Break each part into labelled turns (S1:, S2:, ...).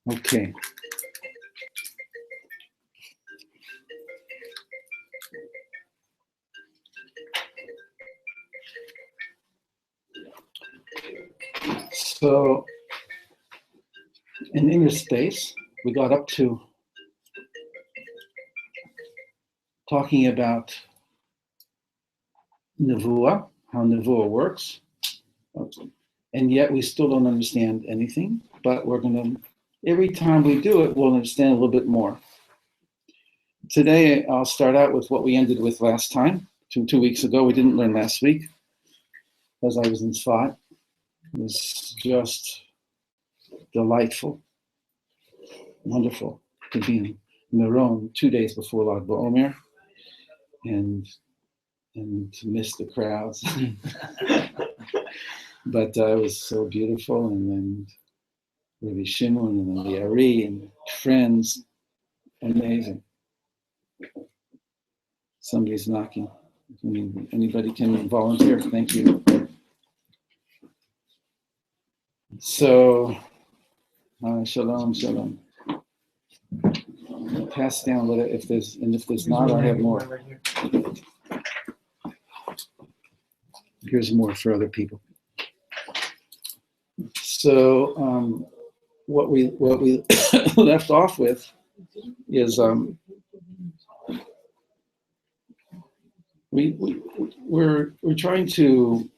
S1: Okay. So in inner space, we got up to talking about Nevuah, how Nevuah works. And yet we still don't understand anything, but we're going to, every time we do it, we'll understand a little bit more. Today, I'll start out with what we ended with last time, two weeks ago. We didn't learn last week because I was in Sutton. It was just delightful, wonderful to be in Meron 2 days before Lag BaOmer and to miss the crowds. But it was so beautiful, and then Rabbi Shimon and then the Ari and friends, amazing. Somebody's knocking. Anybody can volunteer. Thank you. So, shalom, shalom. I'll pass down if there's not, I have more. Here's more for other people. So, what we left off with is we're trying to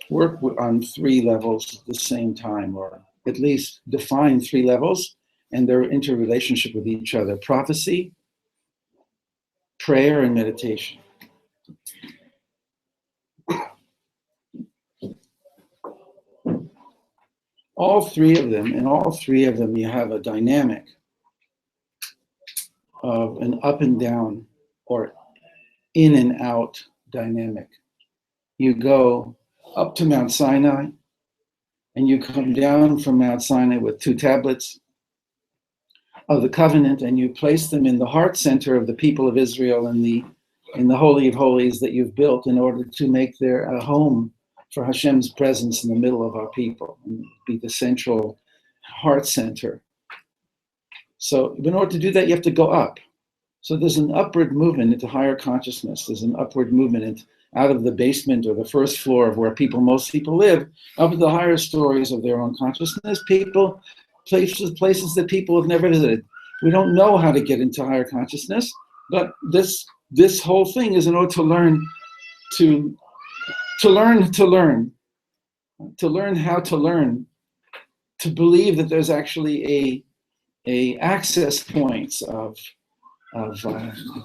S1: work on 3 levels at the same time, or at least define 3 levels and their interrelationship with each other: prophecy, prayer, and meditation. All 3 of them, in all 3 of them, you have a dynamic of an up and down or in and out dynamic. You go up to Mount Sinai and you come down from Mount Sinai with 2 tablets of the covenant, and you place them in the heart center of the people of Israel in the Holy of Holies that you've built in order to make their home for Hashem's presence in the middle of our people and be the central heart center. So in order to do that, you have to go up. So there's an upward movement into higher consciousness. There's an upward movement out of the basement or the first floor of where most people live, up to the higher stories of their own consciousness. Places that people have never visited. We don't know how to get into higher consciousness, but this whole thing is in order to learn how to learn, to believe that there's actually a access points of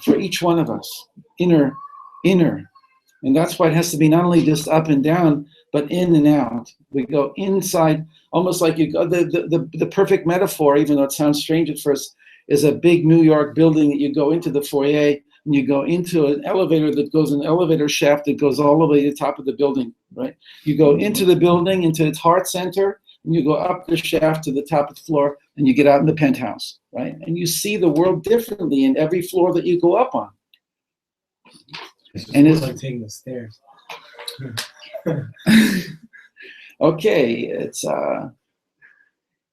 S1: for each one of us, inner, and that's why it has to be not only just up and down, but in and out. We go inside, almost like you go. The perfect metaphor, even though it sounds strange at first, is a big New York building that you go into the foyer. And you go into an elevator that goes an elevator shaft that goes all the way to the top of the building, right? You go into the building, into its heart center, and you go up the shaft to the top of the floor, and you get out in the penthouse, right? And you see the world differently in every floor that you go up on.
S2: And it's like taking the stairs.
S1: Okay, it's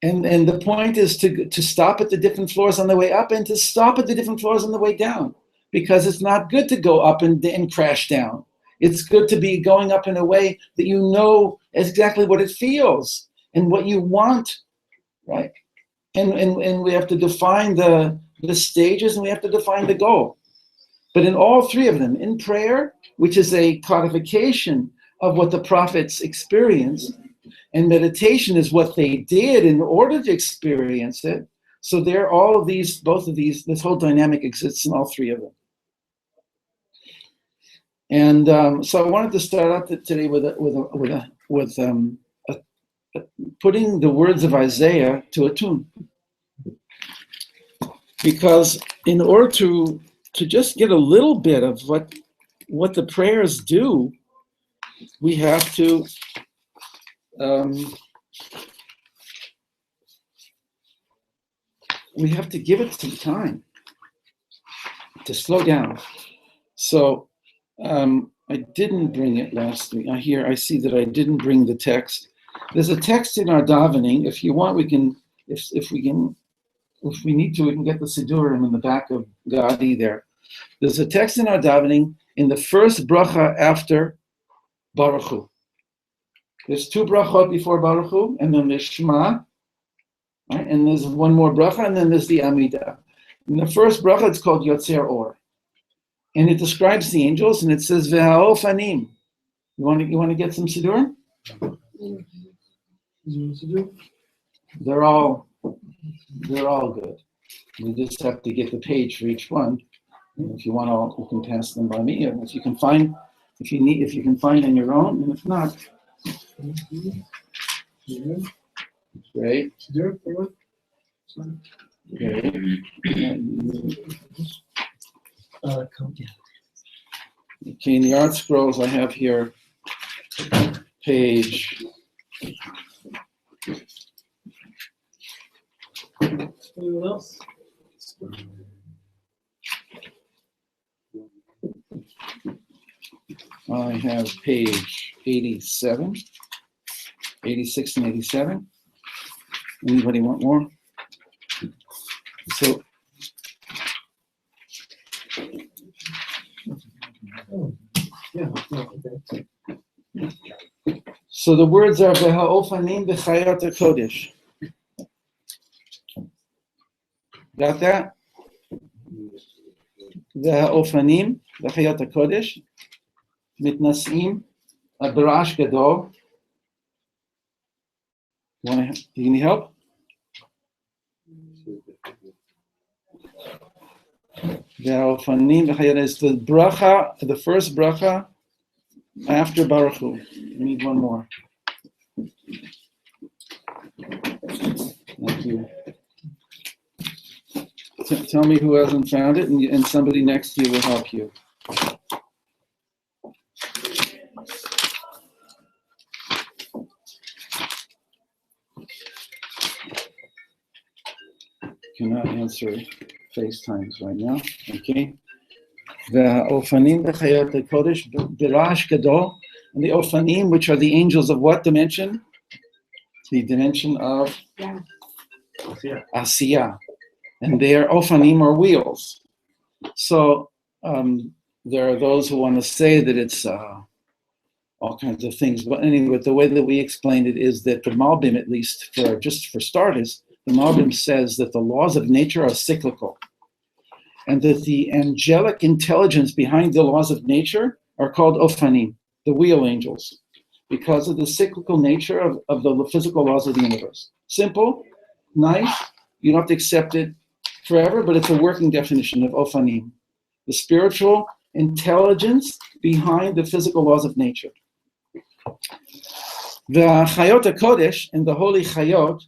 S1: and the point is to stop at the different floors on the way up and to stop at the different floors on the way down. Because it's not good to go up and crash down. It's good to be going up in a way that you know exactly what it feels and what you want, right? And we have to define the stages, and we have to define the goal. But in all 3 of them, in prayer, which is a codification of what the prophets experienced, and meditation is what they did in order to experience it. So both of these, this whole dynamic exists in all 3 of them. And so I wanted to start out today with putting the words of Isaiah to a tune, because in order to just get a little bit of what the prayers do, we have to give it some time to slow down. So I didn't bring it last week. I see that I didn't bring the text. There's a text in our davening. If you want, we can. If we need to, we can get the Sidurim in the back of Gadi there. There's a text in our davening in the first bracha after Baruch Hu. There's two brachot before Baruch Hu, and then there's Shema, right? And there's one more bracha, and then there's the Amidah. In the first bracha, it's called Yotzer Or, and it describes the angels, and it says Ve'ha'ofanim. You want to get some Sidurim? They're all good. You just have to get the page for each one. And if you want, you can pass them by me. And if you can find on your own, and if not, great. Okay. Okay, in the Art Scrolls, I have here page.
S2: Anyone else?
S1: I have page 87, 86 and 87. Anybody want more? So, so the words are V'ha'ofanim b'chayot HaKodesh. Got that? V'ha'ofanim b'chayot HaKodesh. Mitnasim, a barash gadol. Do you need help? V'ha'ofanim b'chayot is the bracha, the first bracha after Baruch Hu. We need one more. Thank you. Tell me who hasn't found it, and somebody next to you will help you. Cannot answer FaceTimes right now. Okay. The Ofanim b'chayot HaKodesh b'rash gadol, and the Ofanim, which are the angels of what dimension? The dimension of Asiyah. And their Ofanim are wheels. So there are those who want to say that it's all kinds of things. But anyway, the way that we explained it is that the Malbim, at least just for starters, the Malbim says that the laws of nature are cyclical, and that the angelic intelligence behind the laws of nature are called Ofanim, the wheel angels, because of the cyclical nature of the physical laws of the universe. Simple, nice, you don't have to accept it forever, but it's a working definition of Ofanim, the spiritual intelligence behind the physical laws of nature. The Chayot HaKodesh and the holy Chayot.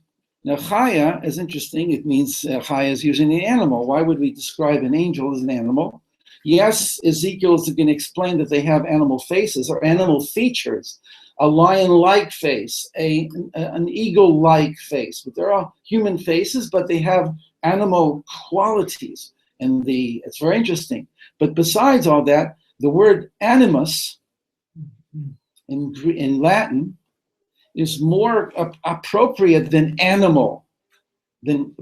S1: Now, Chaya is interesting. It means Chaya is usually an animal. Why would we describe an angel as an animal? Yes, Ezekiel is going to explain that they have animal faces or animal features, a lion-like face, an eagle-like face. But they're all human faces, but they have animal qualities. And it's very interesting. But besides all that, the word animus in Latin is more appropriate than animal, than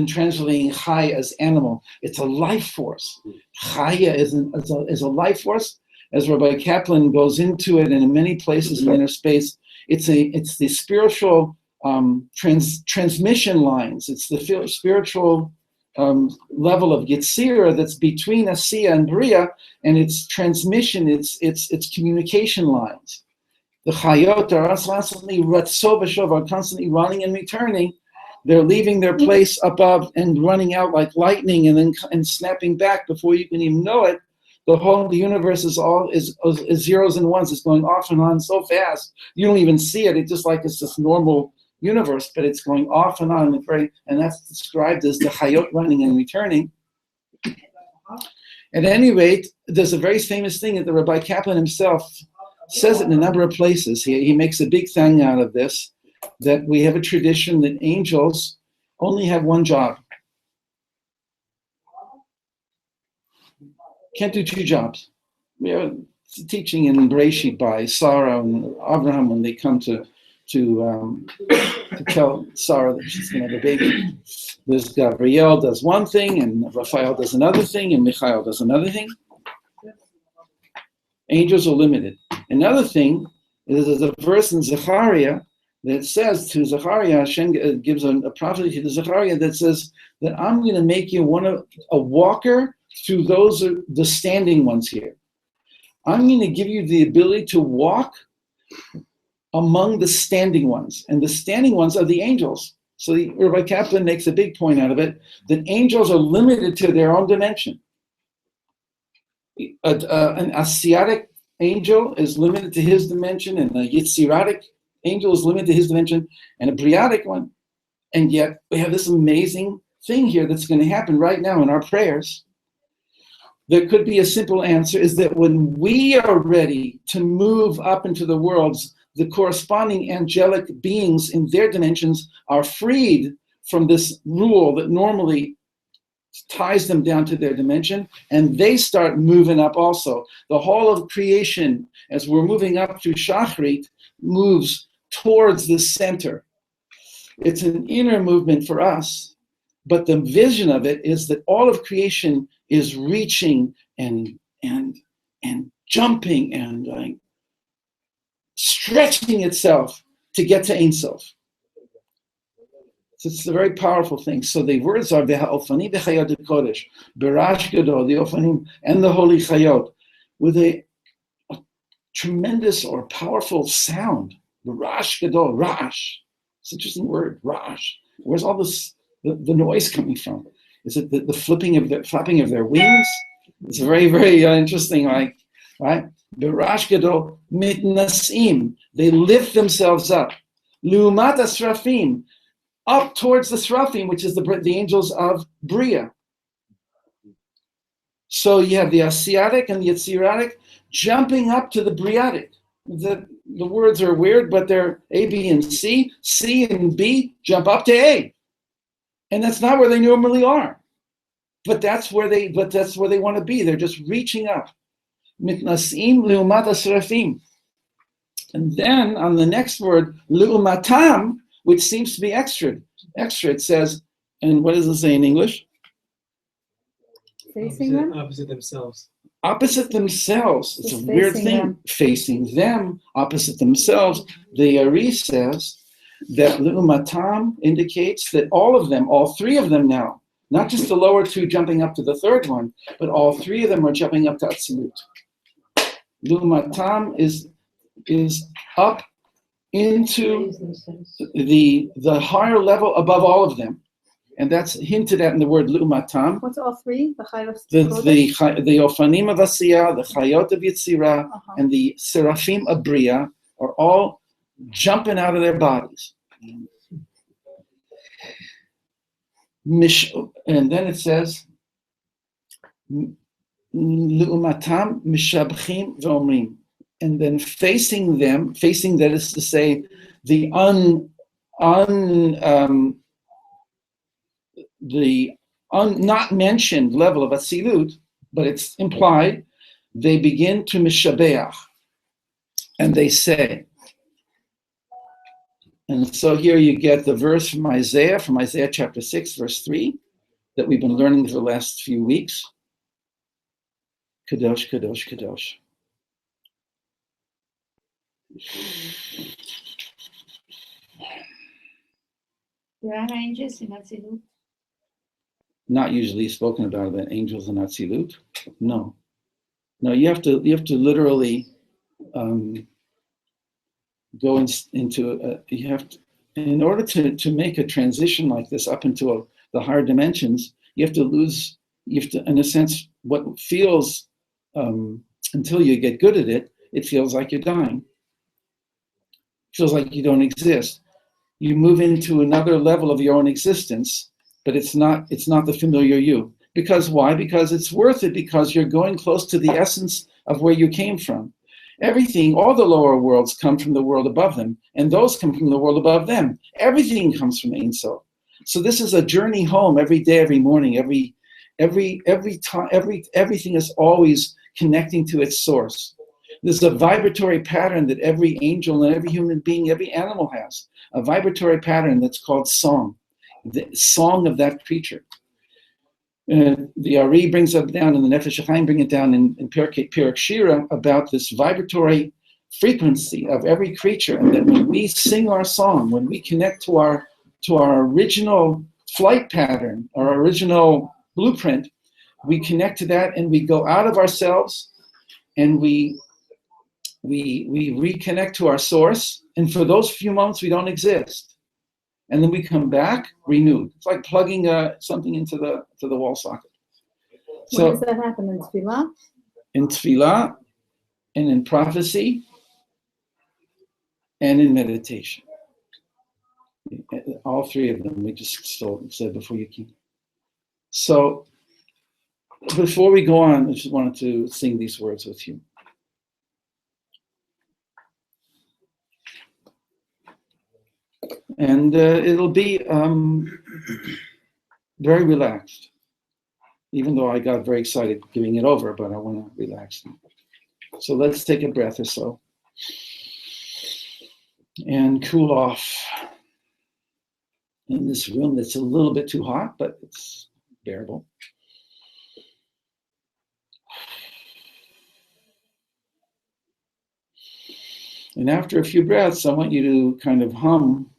S1: translating chaya as animal. It's a life force. Chaya is a life force. As Rabbi Kaplan goes into it, and in many places in inner space, it's the spiritual transmission lines. It's the spiritual level of Yetzirah that's between Asiya and Bria, and its transmission, its communication lines. The Chayot are constantly running and returning. They're leaving their place above and running out like lightning, and snapping back before you can even know it. The universe is zeros and ones. It's going off and on so fast you don't even see it. It's just like it's this normal universe, but it's going off and on, and that's described as the Chayot running and returning. At any rate, there's a very famous thing that the Rabbi Kaplan himself says it in a number of places. He makes a big thing out of this, that we have a tradition that angels only have one job. Can't do two jobs. We have teaching in Bereshit by Sarah and Abraham when they come to tell Sarah that she's going to have a baby. There's Gabriel does one thing, and Raphael does another thing, and Michael does another thing. Angels are limited. Another thing is there's a verse in Zechariah that says to Zechariah, Hashem gives a prophecy to Zechariah that says that I'm going to make you a walker through the standing ones here. I'm going to give you the ability to walk among the standing ones. And the standing ones are the angels. So Rabbi Kaplan makes a big point out of it, that angels are limited to their own dimension. An Asiatic angel is limited to his dimension, and a Yitziratic angel is limited to his dimension, and a Briatic one. And yet we have this amazing thing here that's going to happen right now in our prayers. There could be a simple answer, is that when we are ready to move up into the worlds, the corresponding angelic beings in their dimensions are freed from this rule that normally ties them down to their dimension, and they start moving up also. The whole of creation, as we're moving up through Shachrit, moves towards the center. It's an inner movement for us, but the vision of it is that all of creation is reaching and jumping and like stretching itself to get to Ein Sof. So it's a very powerful thing. So the words are V'ha'ofani v'chayot kodesh, Berash Gadol, the Ofanim, and the Holy Chayot, with a tremendous or powerful sound. Berash Gadol, Rash. It's an interesting word, Rash. Where's all this the noise coming from? Is it the flapping of their wings? It's very, very interesting, right? Berash Gadol mitnasim. They lift themselves up. Lu'umat asrafim. Up towards the Seraphim, which is the angels of Bria. So you have the Asiatic and the Yitziratic jumping up to the Briatic. The words are weird, but they're A, B, and C. C and B jump up to A. And that's not where they normally are. But that's where they want to be. They're just reaching up. Mitnasim le'umat seraphim. And then on the next word, le'umatam, which seems to be extra, it says, and what does it say in English?
S2: Facing them? Opposite themselves.
S1: Opposite themselves. It's
S3: Just
S1: a weird thing.
S3: them.
S1: Facing them, opposite themselves. The Ari says that Lu'umatam indicates that all three of them now, not just the lower two jumping up to the third one, but all three of them are jumping up to Atzilut. Lu'umatam is up into the higher level above all of them. And that's hinted at in the word Lu'umatam.
S3: What's all three? The Chayot
S1: The Ofanim of Asiyah, the Chayot of Yitzirah, and the Seraphim of Bria are all jumping out of their bodies. And then it says, Lu'umatam mishabchim v'omrim. And then facing that is to say, the not mentioned level of Atzilut, but it's implied, they begin to mishabeach, and they say. And so here you get the verse from Isaiah chapter 6, verse 3, that we've been learning for the last few weeks. Kadosh, Kadosh, Kadosh.
S3: There are angels in Atzilut.
S1: Not usually spoken about angels in Atzilut. No, you have to literally go into you have to, in order to make a transition like this up into the higher dimensions. You have to in a sense, what feels until you get good at it, it feels like you're dying. It feels like you don't exist. You move into another level of your own existence, but it's not the familiar you. Because why? Because it's worth it, because you're going close to the essence of where you came from. Everything, all the lower worlds come from the world above them, and those come from the world above them. Everything comes from Ein Sof. So this is a journey home every day, every morning, every time, everything is always connecting to its source. There's a vibratory pattern that every angel and every human being, every animal has. A vibratory pattern that's called song, the song of that creature. The Ari brings it down, and the Nefesh HaChaim bring it down in Perek Shira about this vibratory frequency of every creature, and that when we sing our song, when we connect to our original flight pattern, our original blueprint, we connect to that, and we go out of ourselves, and we reconnect to our source, and for those few moments we don't exist, and then we come back renewed. It's like plugging something into the wall socket. So
S3: when does that happen? In Tefillah?
S1: In Tefillah, and in prophecy, and in meditation. All three of them we just said before you came. So before we go on, I just wanted to sing these words with you. And it'll be very relaxed, even though I got very excited giving it over, but I want to relax now. So let's take a breath or so and cool off in this room that's a little bit too hot, but it's bearable. And after a few breaths, I want you to kind of hum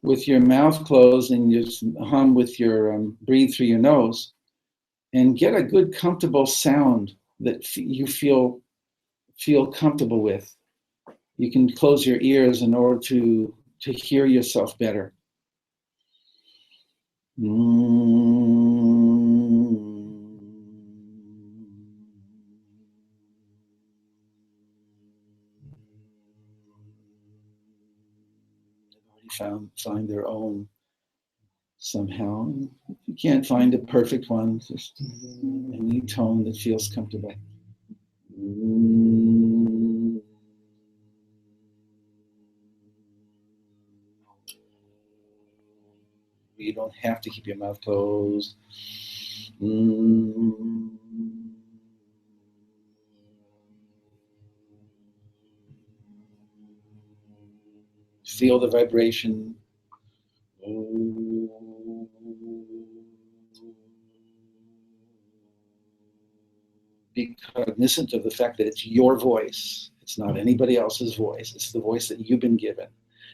S1: with your mouth closed, and just hum with your breathe through your nose, and get a good comfortable sound that you feel comfortable with. You can close your ears in order to hear yourself better. Find their own somehow. If you can't find a perfect one, just any tone that feels comfortable. You don't have to keep your mouth closed. Feel the vibration. Be cognizant of the fact that it's your voice. It's not anybody else's voice. It's the voice that you've been given.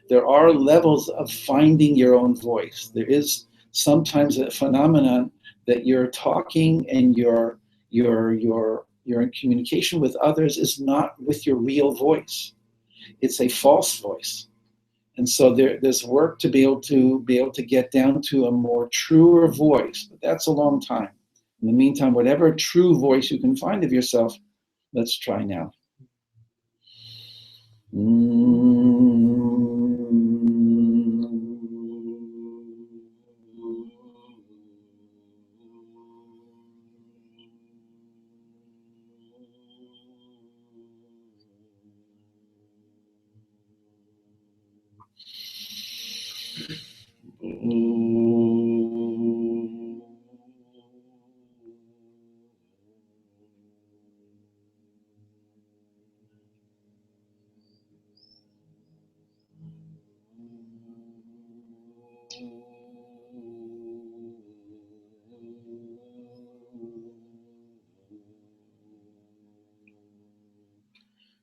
S1: There are levels of finding your own voice. There is sometimes a phenomenon that you're talking and your communication with others is not with your real voice. It's a false voice. And so there's work to be able to get down to a more truer voice, but that's a long time. In the meantime, whatever true voice you can find of yourself, let's try now.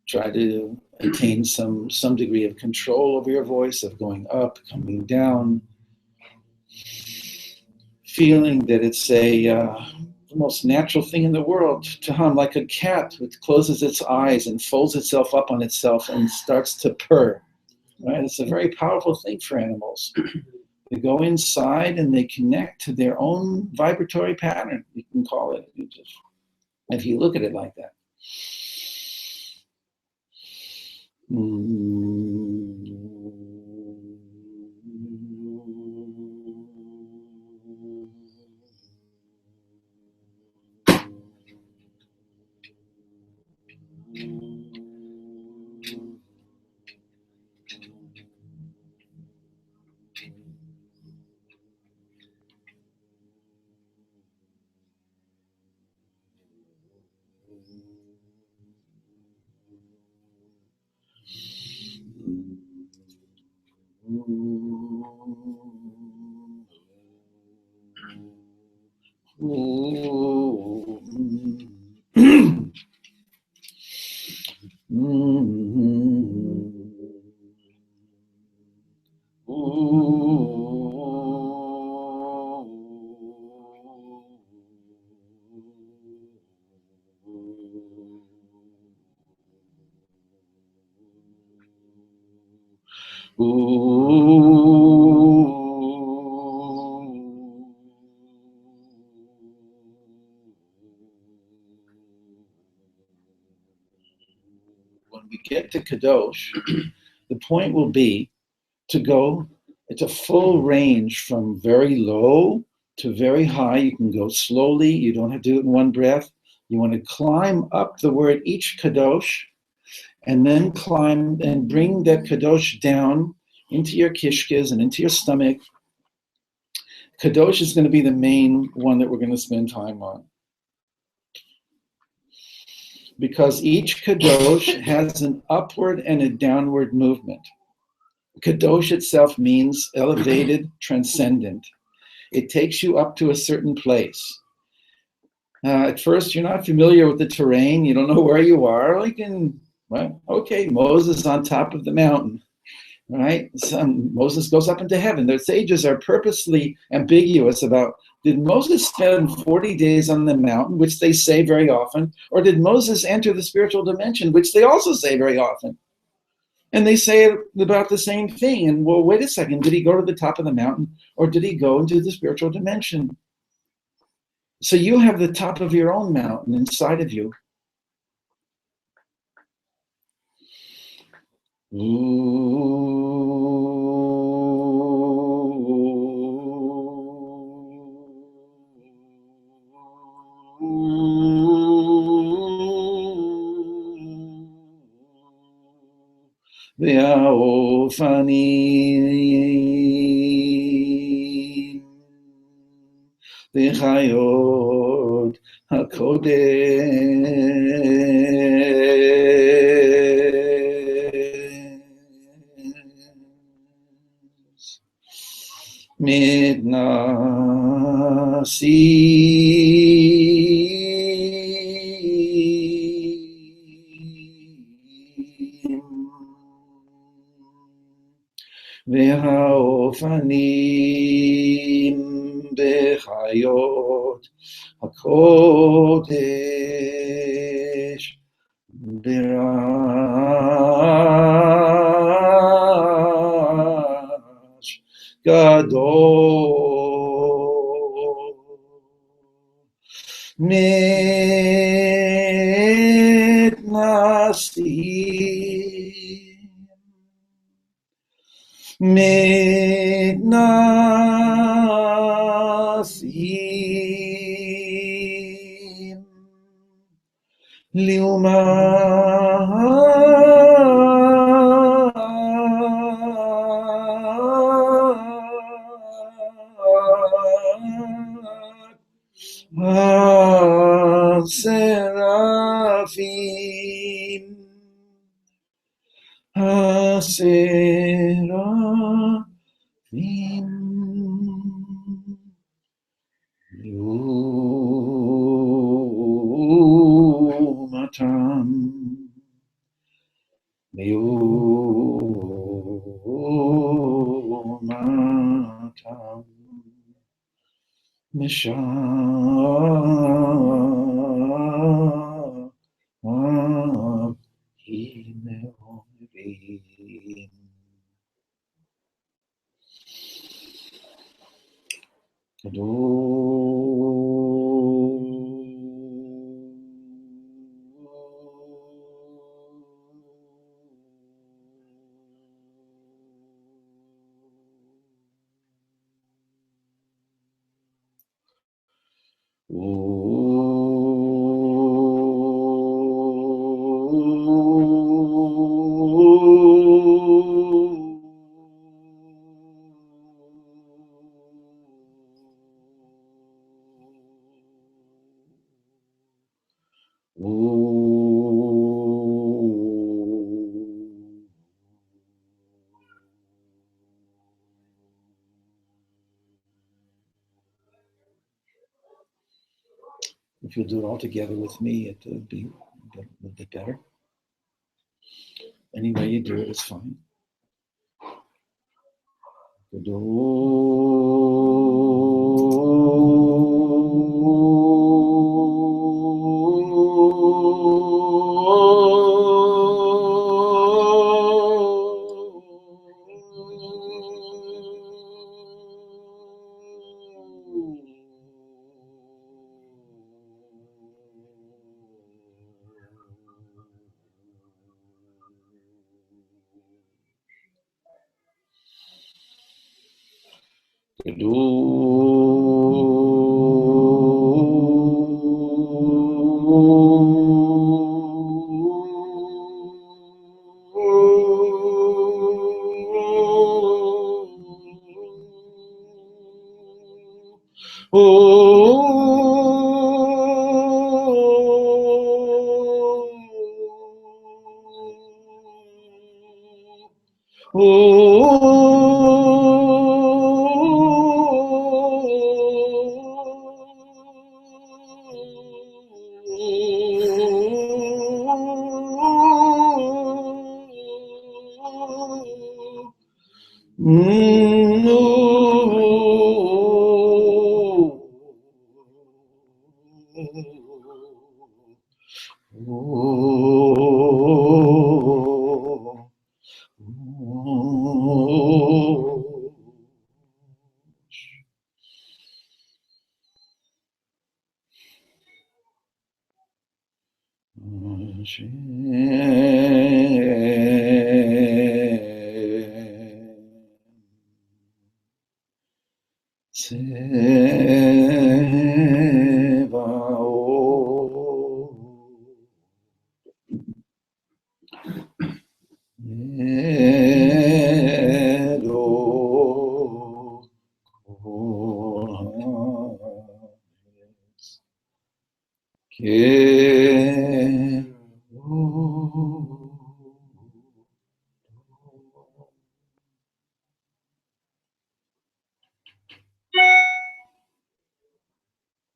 S1: Try to attain some degree of control over your voice, of going up, coming down, feeling that it's the most natural thing in the world to hum, like a cat which closes its eyes and folds itself up on itself and starts to purr. Right? It's a very powerful thing for animals. They go inside and they connect to their own vibratory pattern. You can call it, if you look at it like that. When we get to Kadosh, the point will be to go, it's a full range from very low to very high. You can go slowly, you don't have to do it in one breath. You want to climb up the word each Kadosh, and then climb and bring that Kadosh down into your kishkas and into your stomach. Kadosh is going to be the main one that we're going to spend time on. Because each Kadosh has an upward and a downward movement. Kadosh itself means elevated, transcendent. It takes you up to a certain place. At first, you're not familiar with the terrain. You don't know where you are. Moses on top of the mountain, right? Moses goes up into heaven. The sages are purposely ambiguous about, did Moses spend 40 days on the mountain, which they say very often, or did Moses enter the spiritual dimension, which they also say very often? And they say about the same thing. And well, wait a second, did he go to the top of the mountain, or did he go into the spiritual dimension? So you have the top of your own mountain inside of you. והאופנים וחיות הקודש מתנסים והאופנים בחיות הקודש ברעש גדול מתנסים לעומת השרפים לעומתם משערים מעוררים. If you'll do it all together with me, it would be a little bit better. Any way you do it is fine.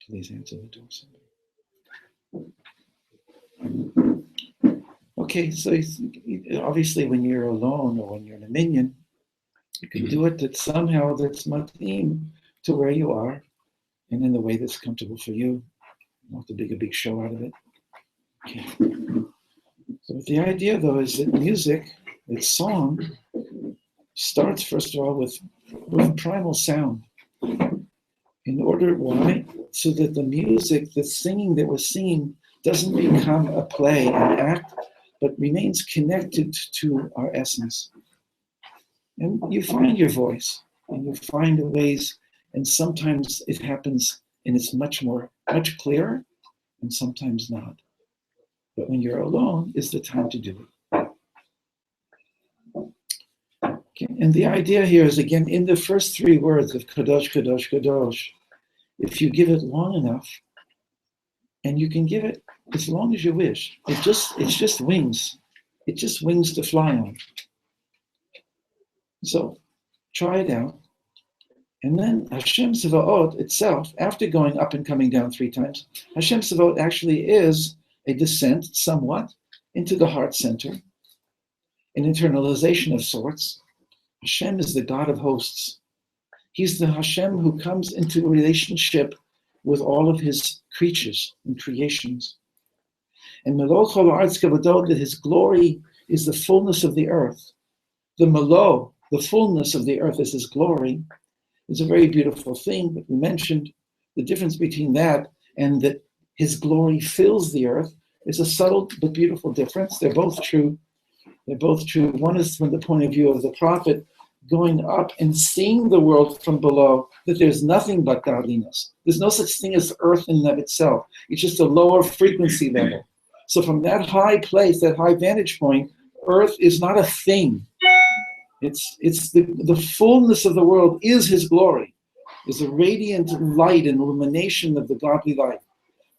S1: Please answer the door. Okay, so obviously when you're alone or when you're in a minyan, you can do it that somehow that's matim to where you are and in the way that's comfortable for you. You don't have to make a big show out of it. Okay. So the idea though is that music, that song, starts first of all with primal sound. In order, why? So that the music, the singing that we're singing doesn't become a play, an act, but remains connected to our essence. And you find your voice, and you find ways, and sometimes it happens and it's much clearer, and sometimes not. But when you're alone is the time to do it. Okay. And the idea here is, again, in the first three words of Kadosh, Kadosh, Kadosh, if you give it long enough, and you can give it as long as you wish, it's just wings. It's just wings to fly on. So try it out. And then Hashem Sevaot itself, after going up and coming down 3 times, Hashem Sevaot actually is a descent somewhat into the heart center, an internalization of sorts. Hashem is the God of hosts. He's the Hashem who comes into a relationship with all of his creatures and creations. And Melo Chol Haaretz Kavodot, that his glory is the fullness of the earth. The Melo, the fullness of the earth is his glory, is a very beautiful thing. But we mentioned the difference between that and that his glory fills the earth is a subtle but beautiful difference. They're both true. They're both true. One is from the point of view of the prophet going up and seeing the world from below, that there's nothing but godliness. There's no such thing as earth in and of itself. It's just a lower frequency level. So from that high place, that high vantage point, earth is not a thing. It's the fullness of the world is his glory, is a radiant light and illumination of the godly light.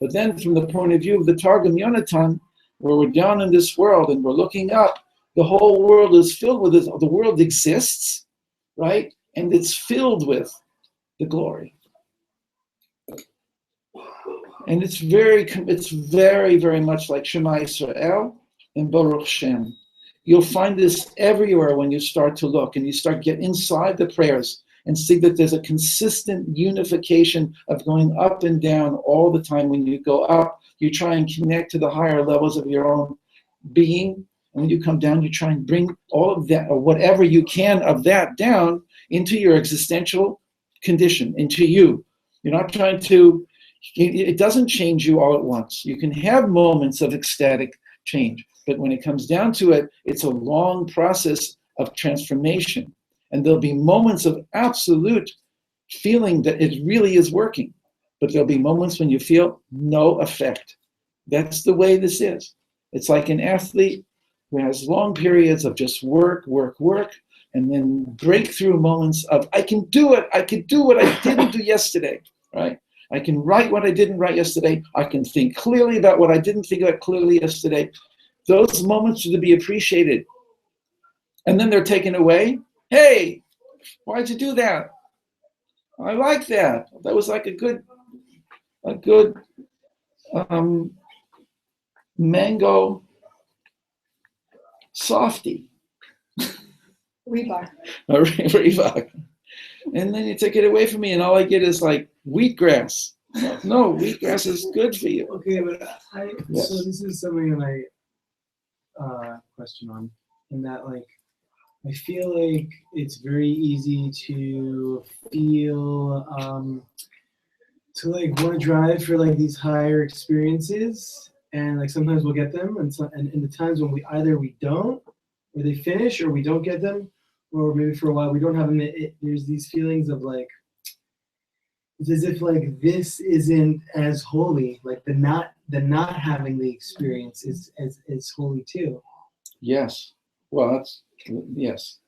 S1: But then from the point of view of the Targum Yonatan, where we're down in this world and we're looking up, the whole world is filled with it. The world exists, right? And it's filled with the glory. And it's very, very much like Shema Yisrael and Baruch Shem. You'll find this everywhere when you start to look and you start to get inside the prayers and see that there's a consistent unification of going up and down all the time. When you go up, you try and connect to the higher levels of your own being. And when you come down, you try and bring all of that, or whatever you can of that, down into your existential condition, into you. You're not trying to, it doesn't change you all at once. You can have moments of ecstatic change, but when it comes down to it, it's a long process of transformation. And there'll be moments of absolute feeling that it really is working, but there'll be moments when you feel no effect. That's the way this is. It's like an athlete who has long periods of just work, and then breakthrough moments of, I can do it. I can do what I didn't do yesterday, right? I can write what I didn't write yesterday. I can think clearly about what I didn't think about clearly yesterday. Those moments are to be appreciated. And then they're taken away. Hey, why'd you do that? I like that. That was like a good mango softie.
S3: Rebar.
S1: Reebok. And then you take it away from me, and all I get is like wheatgrass. No, wheatgrass is good for you.
S2: Okay, but
S1: Yes.
S2: so this is something that I question on, in that like I feel like it's very easy to feel to like want to drive for like these higher experiences, and like sometimes we'll get them, and in the times when we don't, or they finish, or we don't get them, or maybe for a while we don't have them. There's these feelings of like, it's as if like this isn't as holy, like the not having the experience is holy too.
S1: Yes. Well, that's, yes.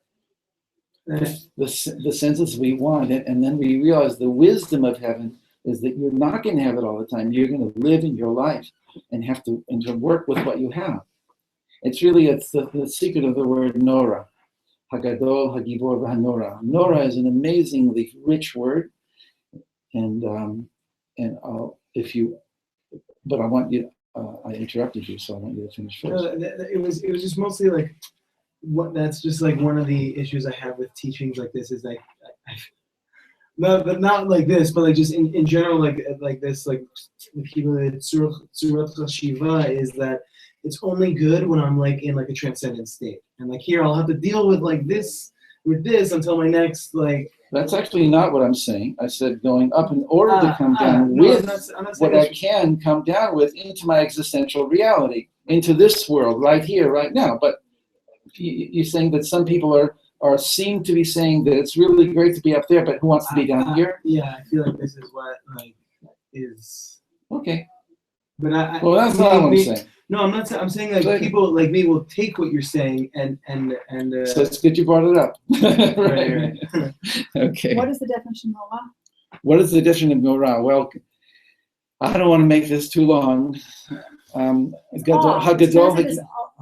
S1: The senses we want it, and then we realize the wisdom of heaven is that you're not going to have it all the time. You're going to live in your life and have to work with what you have. It's the secret of the word Nora. Hagadol, Hagibor, Nora. Nora is an amazingly rich word, and but I want you. I interrupted you, so I want you to finish first.
S2: No, it was just mostly like that's just like one of the issues I have with teachings like this is like not like this, but like just in general like this like Tzurat Shiva is that it's only good when I'm like in like a transcendent state, and like here I'll have to deal with like this until my next like.
S1: That's actually not what I'm saying. I said going up in order to come down with
S2: I'm not
S1: what I can come down with into my existential reality, into this world right here, right now. But you're saying that some people seem to be saying that it's really great to be up there, but who wants to be down here?
S2: Yeah, I feel like this is what like is.
S1: Okay.
S2: But
S1: well, that's not what I'm saying.
S2: No, I'm not. I'm saying like people like me will take what you're saying and.
S1: So it's good you brought it up.
S2: Right.
S1: Okay.
S3: What is the definition of Nora?
S1: What is the definition of Nora? Well, I don't want to make this too long.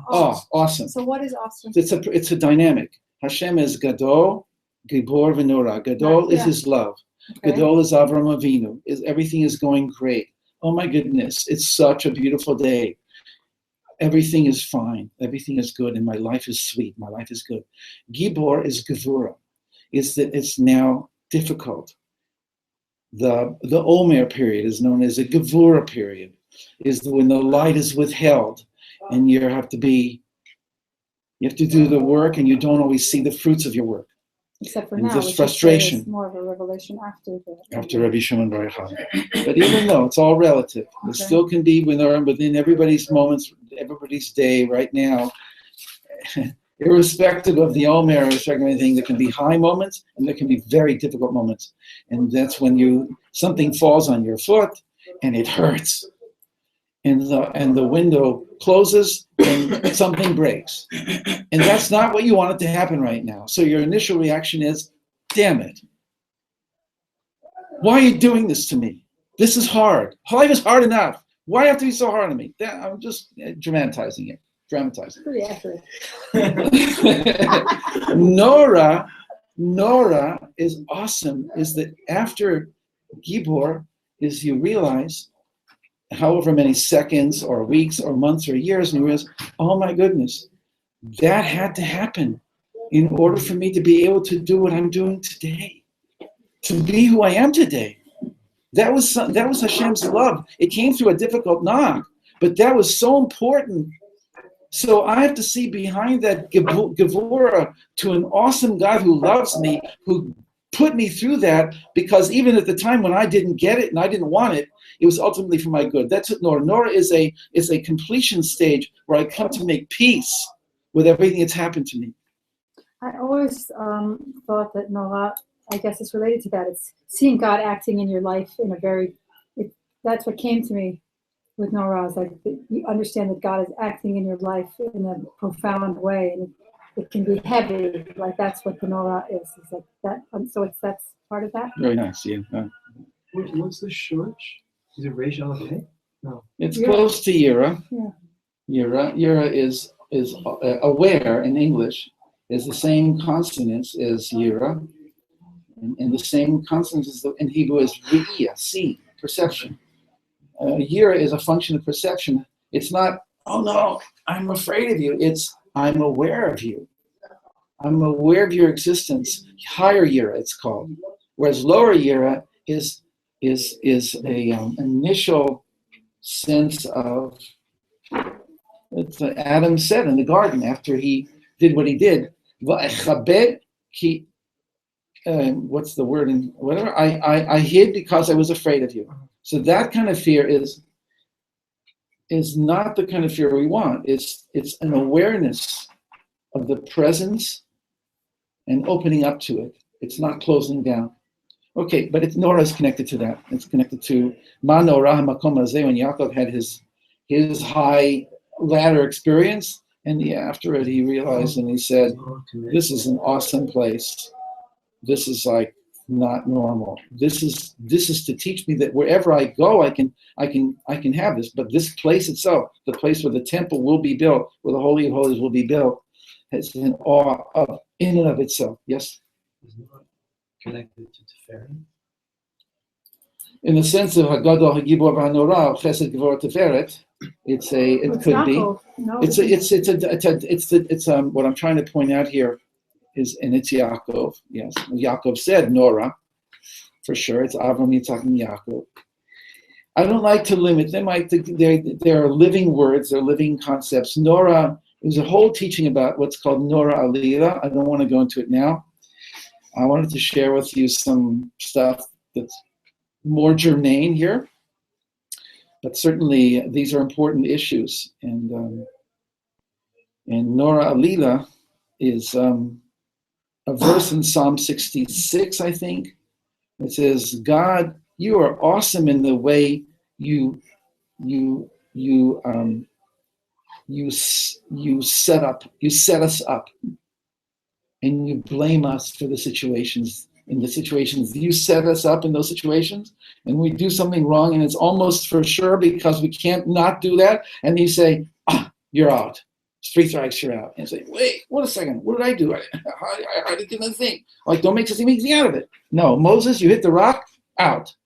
S1: Awesome.
S3: So what is awesome?
S1: It's a dynamic. Hashem is Gadol, Gibor, Venora. Gadol is his love. Okay. Gadol is Avram Avinu. Everything is going great. Oh my goodness, it's such a beautiful day. Everything is fine. Everything is good, and my life is sweet. My life is good. Gibor is Gevura. Is that it's now difficult. The Omer period is known as a Gevura period. Is when the light is withheld, and you have to do the work, and you don't always see the fruits of your work.
S3: Except for
S1: and
S3: now,
S1: there's frustration.
S3: It's more of a revelation
S1: after Rabbi Shimon Bar Yochai. But even though it's all relative, it still can be within everybody's moments, everybody's day right now, irrespective of the Omer, irrespective of anything. There can be high moments and there can be very difficult moments, and that's when something falls on your foot and it hurts, and the window closes and something breaks. And that's not what you want it to happen right now. So your initial reaction is, damn it. Why are you doing this to me? This is hard. Life is hard enough. Why do you have to be so hard on me? I'm just dramatizing it.
S3: Pretty accurate.
S1: Nora is awesome, is that after Gibor is you realize however many seconds or weeks or months or years, and you realize, oh my goodness, that had to happen in order for me to be able to do what I'm doing today, to be who I am today. That was Hashem's love. It came through a difficult knock, but that was so important. So I have to see behind that gevura to an awesome God who loves me, who put me through that, because even at the time when I didn't get it and I didn't want it, it was ultimately for my good. That's what Nora. Nora is a completion stage where I come to make peace with everything that's happened to me.
S3: I always thought that Noah, I guess it's related to that. It's seeing God acting in your life in a very, that's what came to me with Noah. Is like you understand that God is acting in your life in a profound way, and it can be heavy. Like that's what the Noah is. It's like that. So that's part of that.
S1: Very nice, yeah.
S2: What's the shorch? Is it Reish Aleph Hey? No.
S1: It's close to Yira.
S3: Yeah.
S1: Yira is aware in English, is the same consonants as Yira, and the same consonants in Hebrew is Re'iyah, see, perception. Yira is a function of perception. It's not, oh no, I'm afraid of you. It's, I'm aware of you. I'm aware of your existence. Higher Yira, it's called. Whereas lower Yira is a initial sense of, it's Adam said in the garden after he did what he did. What's the word in whatever? I hid because I was afraid of you. So that kind of fear is not the kind of fear we want. It's an awareness of the presence and opening up to it. It's not closing down. Okay, but Nora is connected to that. It's connected to Ma Nora HaMakom Hazeh, when Yaakov had his high ladder experience, and after it he realized and he said, this is an awesome place. This is like not normal. This is to teach me that wherever I go, I can have this. But this place itself, the place where the temple will be built, where the Holy of Holies will be built, has an awe of in and of itself. Yes?
S2: Connected to Tiferet?
S1: In the sense of Hagadol Hagibor V'Hanora Chesed Gevurah Tiferet, it could be.
S3: No,
S1: It's what I'm trying to point out here is, and it's Yaakov. Yes, Yaakov said Nora, for sure. It's Avram, Yitzhak, and Yaakov. I don't like to limit them. They're living words. They're living concepts. Nora. There's a whole teaching about what's called Nora Alila. I don't want to go into it now. I wanted to share with you some stuff that's more germane here, but certainly these are important issues. And Nora Alila is a verse in Psalm 66, I think. It says, "God, you are awesome in the way you set us up, and you blame us for the situations. In the situations you set us up in those situations, and we do something wrong, and it's almost for sure because we can't not do that. And you say, you're out. 3 strikes, you're out." And say, wait, wait a second, what did I do? I didn't do anything. Like, don't make anything out of it. No, Moses, you hit the rock, out.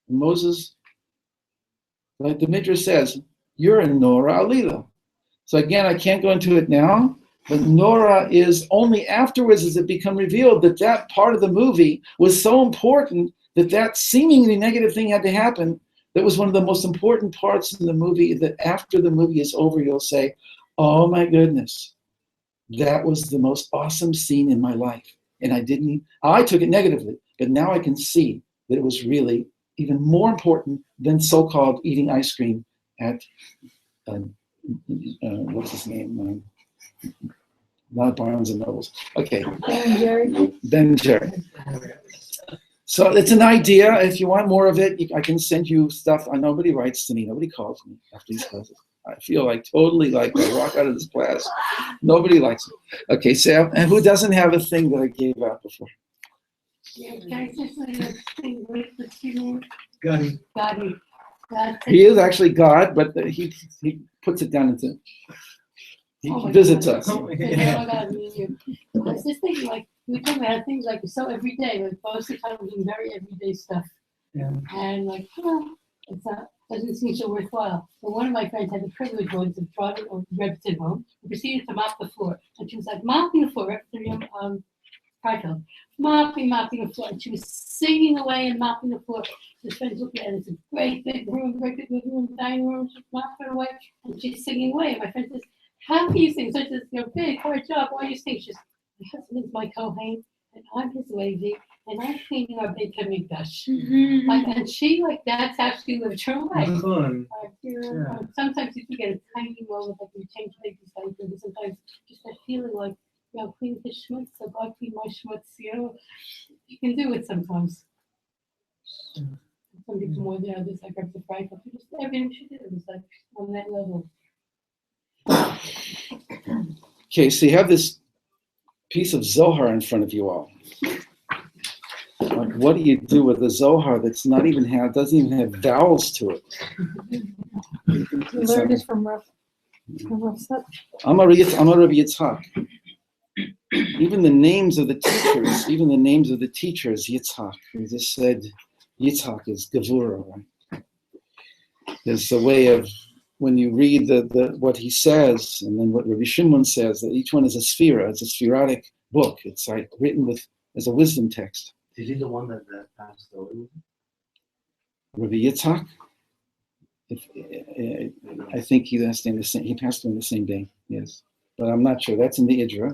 S1: And Moses, like the Midrash says, you're a Nora Alila. So again, I can't go into it now, but Nora is only afterwards does it become revealed that part of the movie was so important that seemingly negative thing had to happen. That was one of the most important parts in the movie, that after the movie is over, you'll say, oh my goodness, that was the most awesome scene in my life. And I took it negatively, but now I can see that it was really even more important than so-called eating ice cream at, what's his name? Not Barnes and Nobles. Okay. Ben Jerry. So it's an idea. If you want more of it, I can send you stuff. Nobody writes to me. Nobody calls me after these classes. I feel like totally like I walk out of this class. Nobody likes it. Okay, Sam. And who doesn't have a thing that I gave out before?
S2: God.
S1: He is actually God, but he puts it down into. He visits us.
S4: I was just thinking, like, we talk about things like so every day, like most of the time we're doing very everyday stuff.
S2: Yeah.
S4: And like, It's not, doesn't seem so worthwhile. But one of my friends had the privilege once of driving over to Rebbetzin home and proceeded to mop the floor. And she was like, mopping the floor, Rebbetzin Freifeld, mopping the floor. And she was singing away and mopping the floor. His friends looked at it, and it's a great big room, dining room, she's mopping away, and she's singing away. And my friend says, how can you sing such a big, hard job? Why do you sing? She says, my husband's my Kohen, and I'm his lady, and I'm cleaning our Beit HaMikdash. And she, that's how she lived her life. Sometimes you get a tiny moment, like you change baby's diaper, and sometimes just that feeling like, clean his schmutz, so God clean my schmutz, you can do it sometimes. Some people more than others, like Rebbe Frankel, just everything she did was like on that level.
S1: Okay, so you have this piece of Zohar in front of you all. Like, what do you do with a Zohar that's doesn't even have vowels to it?
S3: You learned it from Rav Sutton.
S1: Amar Rabbi Yitzhak. Even the names of the teachers, Yitzhak. We just said Yitzhak is Gevura, right? There's a way of, when you read the what he says, and then what Rabbi Shimon says, that each one is a sphera. It's a spheritic book. It's like written as a wisdom text.
S5: Is he the one that passed away?
S1: Rabbi Yitzhak? I think he passed away on the same day, yes. But I'm not sure. That's in the Idra.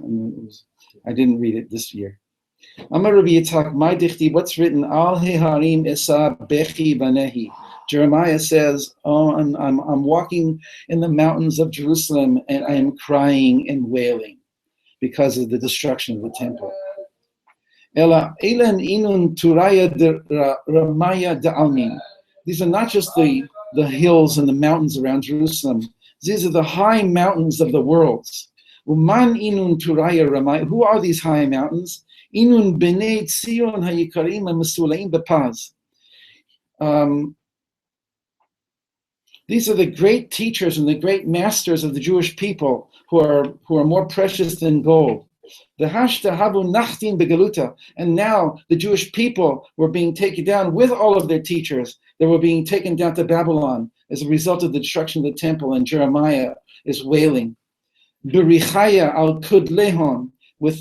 S1: I didn't read it this year. Amar Rabbi Yitzhak, my dichti, what's written? Al heharim esa bechi banehi. Jeremiah says, I'm walking in the mountains of Jerusalem and I am crying and wailing because of the destruction of the temple. Ela elan inun turaya ramaya da'almin. These are not just the hills and the mountains around Jerusalem. These are the high mountains of the world. Uman inun turaya ramaya. Who are these high mountains? Inun b'nei Tzion hayikarim ha'mesulaim b'paz. These are the great teachers and the great masters of the Jewish people who are more precious than gold. And now the Jewish people were being taken down with all of their teachers. They were being taken down to Babylon as a result of the destruction of the temple, and Jeremiah is wailing. Berichaya al kudlehon, with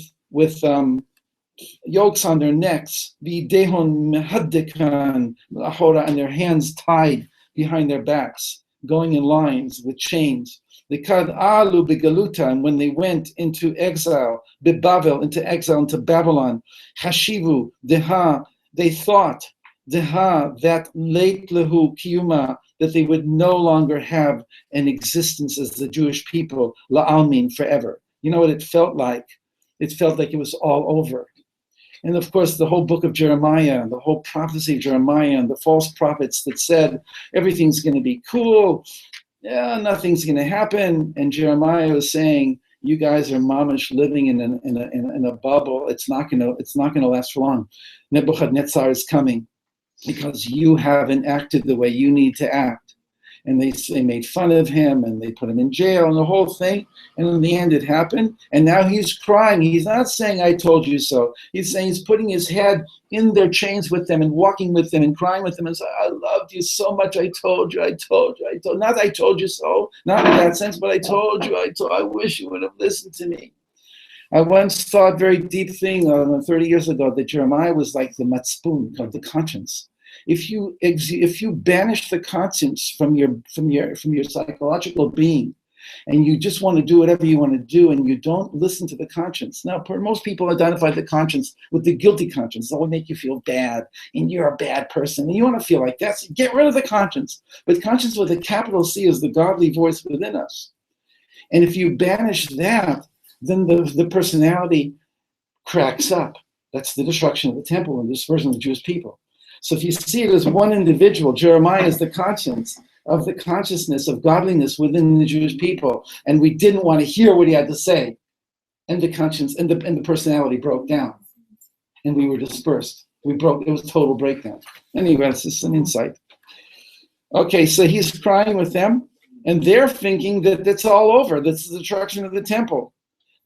S1: yokes on their necks, v'idehon mehaddekan lahora, and their hands tied behind their backs, going in lines with chains. Lekad alu begaluta, and when they went into exile, bebavel, into Babylon, hashivu deha, they thought deha, that late lehu kiyuma, that they would no longer have an existence as the Jewish people, la'almin, forever. You know what it felt like? It felt like it was all over. And of course, the whole book of Jeremiah, the whole prophecy of Jeremiah, and the false prophets that said everything's going to be cool, nothing's going to happen. And Jeremiah was saying, "You guys are mamish living in a bubble. It's not going to last for long. Nebuchadnezzar is coming because you haven't acted the way you need to act." And they made fun of him, and they put him in jail, and the whole thing. And in the end, it happened. And now he's crying. He's not saying, "I told you so." He's saying, he's putting his head in their chains with them and walking with them and crying with them and saying, "I loved you so much. I told you. Not I told you so, not in that sense, but I told you. I wish you would have listened to me." I once thought a very deep thing 30 years ago, that Jeremiah was like the matzpun, of the conscience. If you banish the conscience from your psychological being, and you just want to do whatever you want to do, and you don't listen to the conscience. Now, most people identify the conscience with the guilty conscience. That will make you feel bad, and you're a bad person, and you want to feel like that. So get rid of the conscience. But conscience with a capital C is the godly voice within us. And if you banish that, then the personality cracks up. That's the destruction of the temple and the dispersion of the Jewish people. So if you see it as one individual, Jeremiah is the conscience of the consciousness of godliness within the Jewish people, and we didn't want to hear what he had to say, and the conscience and the personality broke down, and we were dispersed. It was total breakdown. Anyway, that's just an insight. Okay, so he's crying with them, and they're thinking that it's all over. This is the destruction of the temple.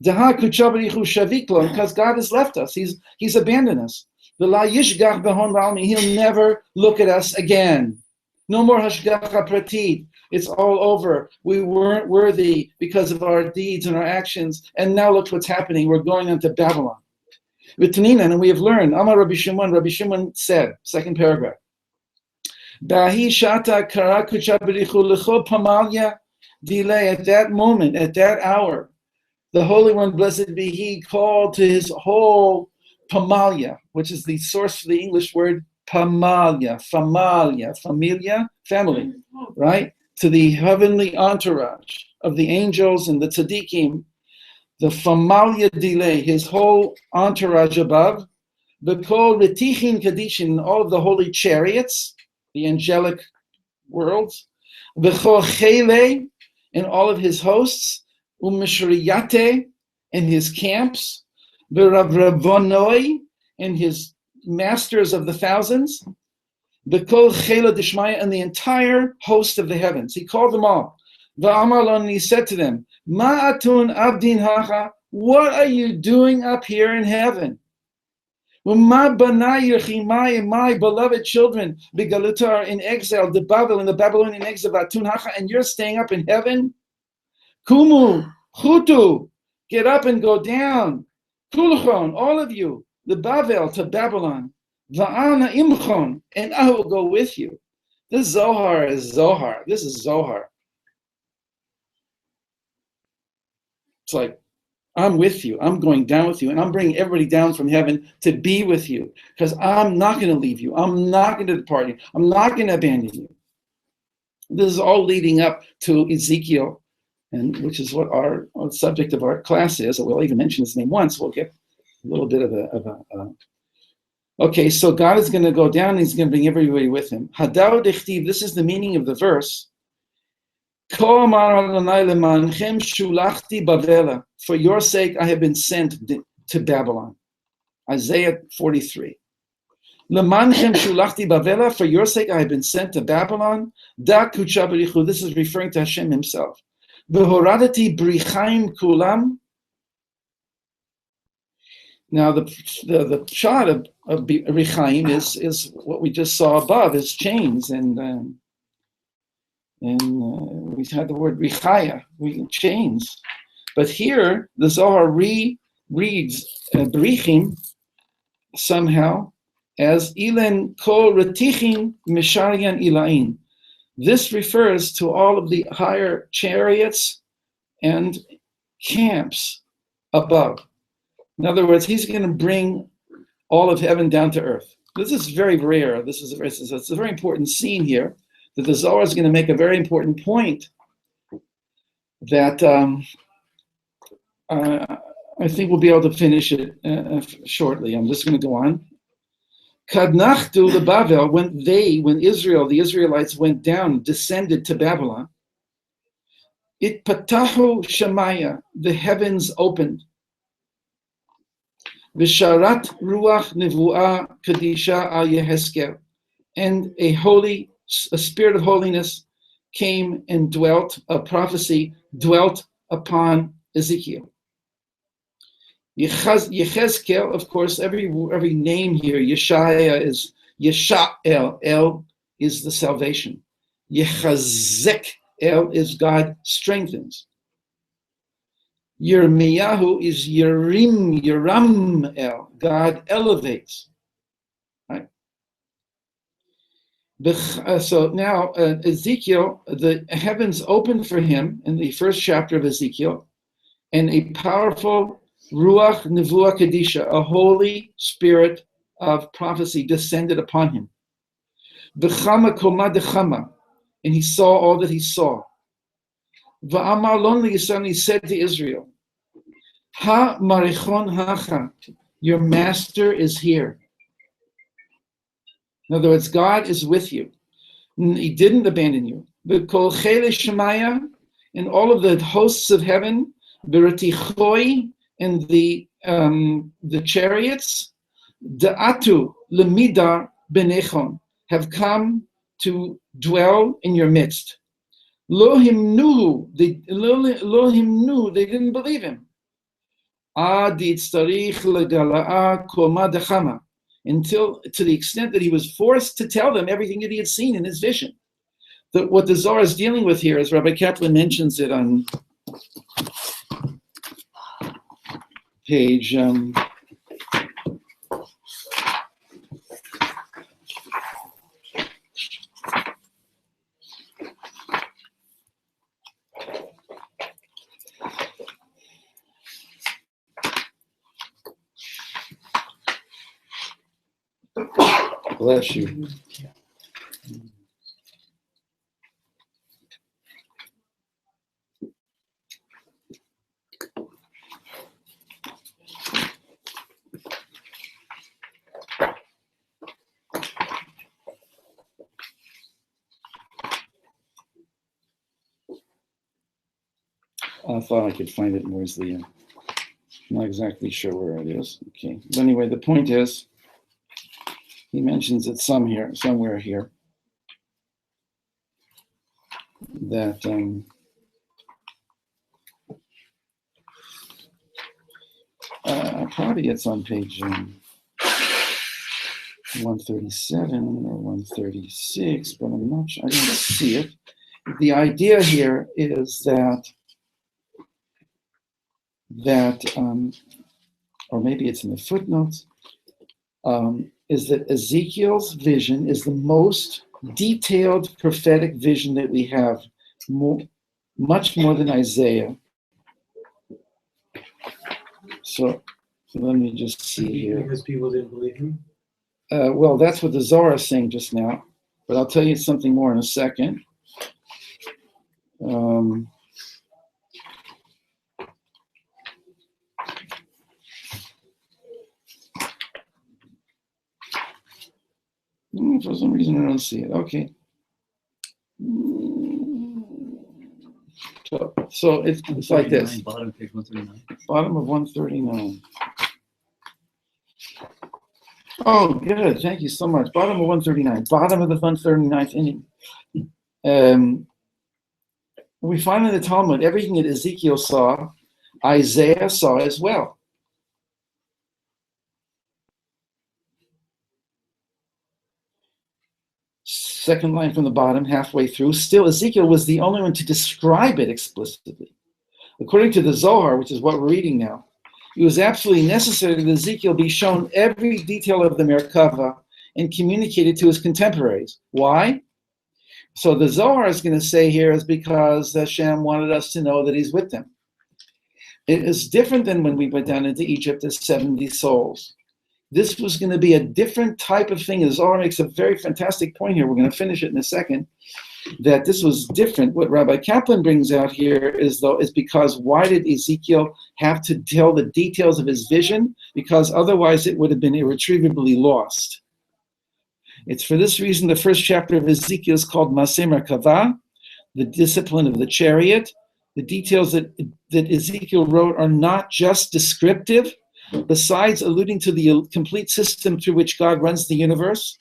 S1: Because God has left us. He's abandoned us. He'll never look at us again. No more hashgacha pratit. It's all over. We weren't worthy because of our deeds and our actions. And now look what's happening. We're going into Babylon. And we have learned, Amar Rabbi Shimon said, second paragraph, Bahi shata karakucha berichu lecho pamalya delay. At that moment, at that hour, the Holy One, blessed be He, called to His whole pamalya, which is the source for the English word pamalya, familia, family, right? To the heavenly entourage of the angels and the tzaddikim, the familia delay, His whole entourage above, the kol retichin kadishin, all of the holy chariots, the angelic worlds, the chol chele, and all of His hosts, umeshriyate, and His camps, the ravravonoi, and His masters of the thousands, the kol chela dishmaya, and the entire host of the heavens. He called them all. Va'amalon, and He said to them, Ma'atun abdin hacha, what are you doing up here in heaven? My beloved children, Bigaluta, are in exile, the Babel, in the Babylonian exile, Vatun hacha, and you're staying up in heaven? Kumu, chutu, get up and go down. Kulchon, all of you, the Babel to Babylon. Va'ana imchon, and I will go with you. This Zohar is Zohar. This is Zohar. It's like, I'm with you. I'm going down with you. And I'm bringing everybody down from heaven to be with you. Because I'm not going to leave you. I'm not going to depart you. I'm not going to abandon you. This is all leading up to Ezekiel, and which is what our subject of our class is. We'll even mention his name once. We'll get a little bit of a okay, so God is going to go down and He's going to bring everybody with Him. Hadar dechtiv, this is the meaning of the verse. For your sake I have been sent to Babylon. Isaiah 43. For your sake I have been sent to Babylon. This is referring to Hashem Himself. Now the shot of Richaim is what we just saw above, is chains, and we had the word Richaya, chains. But here the Zohar reads Brichim somehow as Ilen Kol Retichim Misharian Ilain. This refers to all of the higher chariots and camps above. In other words, He's going to bring all of heaven down to earth. This is very rare. It's a very important scene here, that the Zohar is going to make a very important point that I think we'll be able to finish it shortly. I'm just going to go on. Kadnachtu the Babel, when Israel, the Israelites went down, descended to Babylon, it patahu shamaya, the heavens opened. Visharat ruach nevuah kadisha al Yehezkel, and a spirit of holiness came and dwelt, a prophecy dwelt upon Ezekiel. Yechezkel, of course, every name here, Yeshaya is Yesha'el, El is the salvation. Yechazek, El is God strengthens. Yirmiyahu is Yiram El, God elevates. Right? So now Ezekiel, the heavens opened for him in the first chapter of Ezekiel, and a powerful Ruach Nevuah Kadisha, a holy spirit of prophecy, descended upon him. B'chama koma dechama, and he saw all that he saw. Va'amar lon liYisrael, he said to Israel, Ha marichon hacha, your master is here. In other words, God is with you. He didn't abandon you. B'kol chele shemaya, and all of the hosts of heaven, b'ratichoi, and the chariots, da'atu lemidar benechon, have come to dwell in your midst. Lohim nuhu, they didn't believe him. Until to the extent that he was forced to tell them everything that he had seen in his vision. what the Zohar is dealing with here, as Rabbi Kaplan mentions it on page bless you. I thought I could find it more easily. I'm not exactly sure where it is. Okay. But anyway, the point is, he mentions it somewhere here, that probably it's on page 137 or 136, but I'm not sure. I don't see it. The idea here is that or maybe it's in the footnotes, is that Ezekiel's vision is the most detailed prophetic vision that we have, much more than Isaiah. So let me just see here.
S2: Because people didn't believe him?
S1: Well, that's what the Zohar is saying just now, but I'll tell you something more in a second. For some reason, I don't see it. Okay. So it's like this.
S5: Bottom page 139.
S1: Bottom of 139. Oh, good. Thank you so much. Bottom of 139. Bottom of the 139th inning. We find in the Talmud everything that Ezekiel saw, Isaiah saw as well. Second line from the bottom, halfway through. Still, Ezekiel was the only one to describe it explicitly. According to the Zohar, which is what we're reading now, it was absolutely necessary that Ezekiel be shown every detail of the Merkava and communicated to his contemporaries. Why? So the Zohar is going to say here is because Hashem wanted us to know that he's with them. It is different than when we went down into Egypt as 70 souls. This was going to be a different type of thing. The Zohar makes a very fantastic point here. We're going to finish it in a second. That this was different. What Rabbi Kaplan brings out here is because why did Ezekiel have to tell the details of his vision? Because otherwise it would have been irretrievably lost. It's for this reason the first chapter of Ezekiel is called Maseh Merkava, the discipline of the chariot. The details that Ezekiel wrote are not just descriptive, besides alluding to the complete system through which God runs the universe.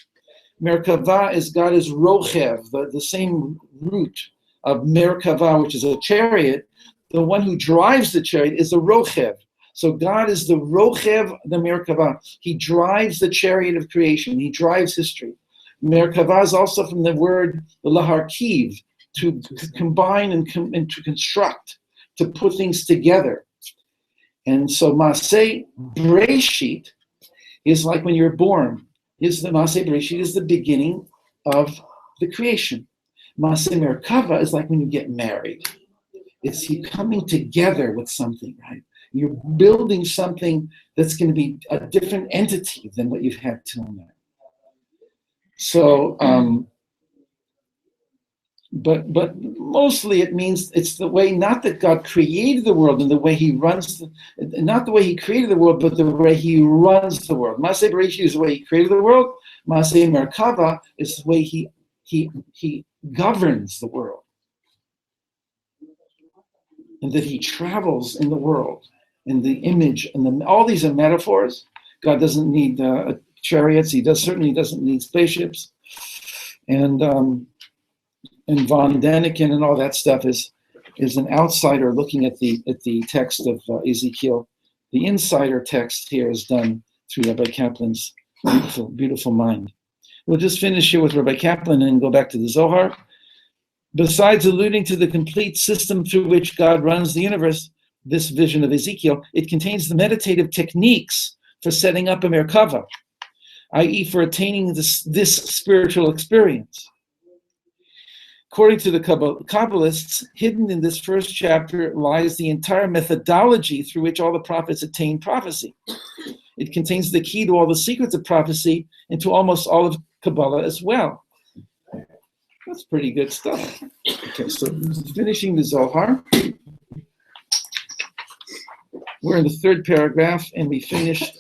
S1: Merkava is God is Rochev, the same root of Merkava, which is a chariot. The one who drives the chariot is the Rochev. So God is the Rochev, the Merkava. He drives the chariot of creation. He drives history. Merkava is also from the word laharkiv, to combine and to construct, to put things together. And so Maseh Breshit is like when you're born. The Maseh Breshit is the beginning of the creation. Maseh Merkava is like when you get married. It's you coming together with something, right? You're building something that's going to be a different entity than what you've had till now. So, but mostly it means it's the way, not that God created the world and the way he runs, not the way he created the world, but the way he runs the world. Maseh Bereshit is the way he created the world. Maseh Merkava is the way he governs the world. And that he travels in the world, in the image, and all these are metaphors. God doesn't need chariots. He certainly doesn't need spaceships. And Von Däniken and all that stuff is an outsider looking at the text of Ezekiel. The insider text here is done through Rabbi Kaplan's beautiful mind. We'll just finish here with Rabbi Kaplan and go back to the Zohar. Besides alluding to the complete system through which God runs the universe, this vision of Ezekiel, it contains the meditative techniques for setting up a Merkava, i.e. for attaining this spiritual experience. According to the Kabbalists, hidden in this first chapter lies the entire methodology through which all the prophets attain prophecy. It contains the key to all the secrets of prophecy and to almost all of Kabbalah as well. That's pretty good stuff. Okay, so finishing the Zohar. We're in the third paragraph, and we finished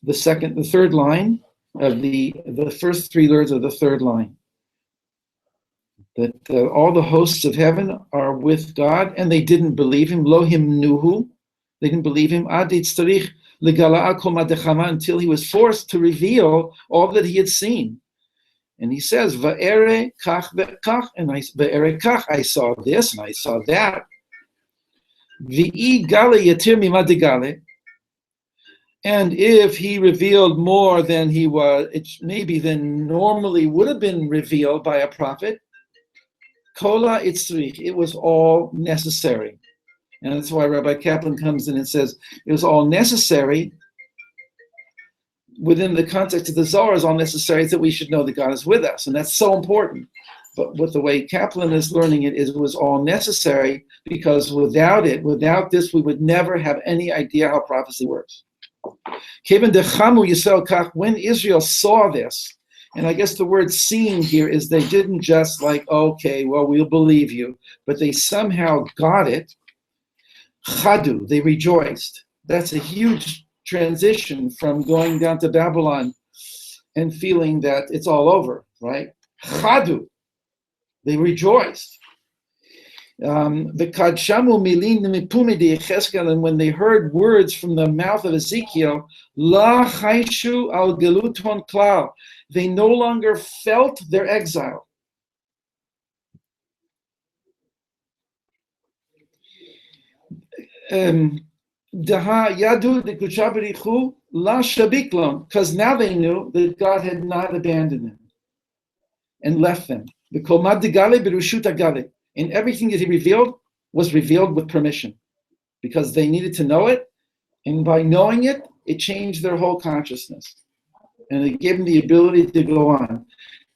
S1: the third line of the first three words of the third line. That all the hosts of heaven are with God, and they didn't believe him. Lohim nuhu, they didn't believe him. Adit tzarich legala'a kol madechama, until he was forced to reveal all that he had seen. And he says, Va'ere kach ve'kach, and Va'ere kach, I saw this and I saw that. V'i gale yatir mima degale. And if he revealed more than he was, maybe than normally would have been revealed by a prophet, kola itzrich, it was all necessary. And that's why Rabbi Kaplan comes in and says, it was all necessary. Within the context of the Zohar, is all necessary that we should know that God is with us. And that's so important. But with the way Kaplan is learning it, it was all necessary, because without this, we would never have any idea how prophecy works. When Israel saw this, and I guess the word seeing here is they didn't just like, okay, well, we'll believe you, but they somehow got it. Chadu, they rejoiced. That's a huge transition from going down to Babylon and feeling that it's all over, right? Chadu, they rejoiced. And when they heard words from the mouth of Ezekiel, la chayshu al geluton klal, they no longer felt their exile. Because now they knew that God had not abandoned them and left them. And everything that he revealed was revealed with permission, because they needed to know it, and by knowing it, it changed their whole consciousness, and it gave them the ability to go on.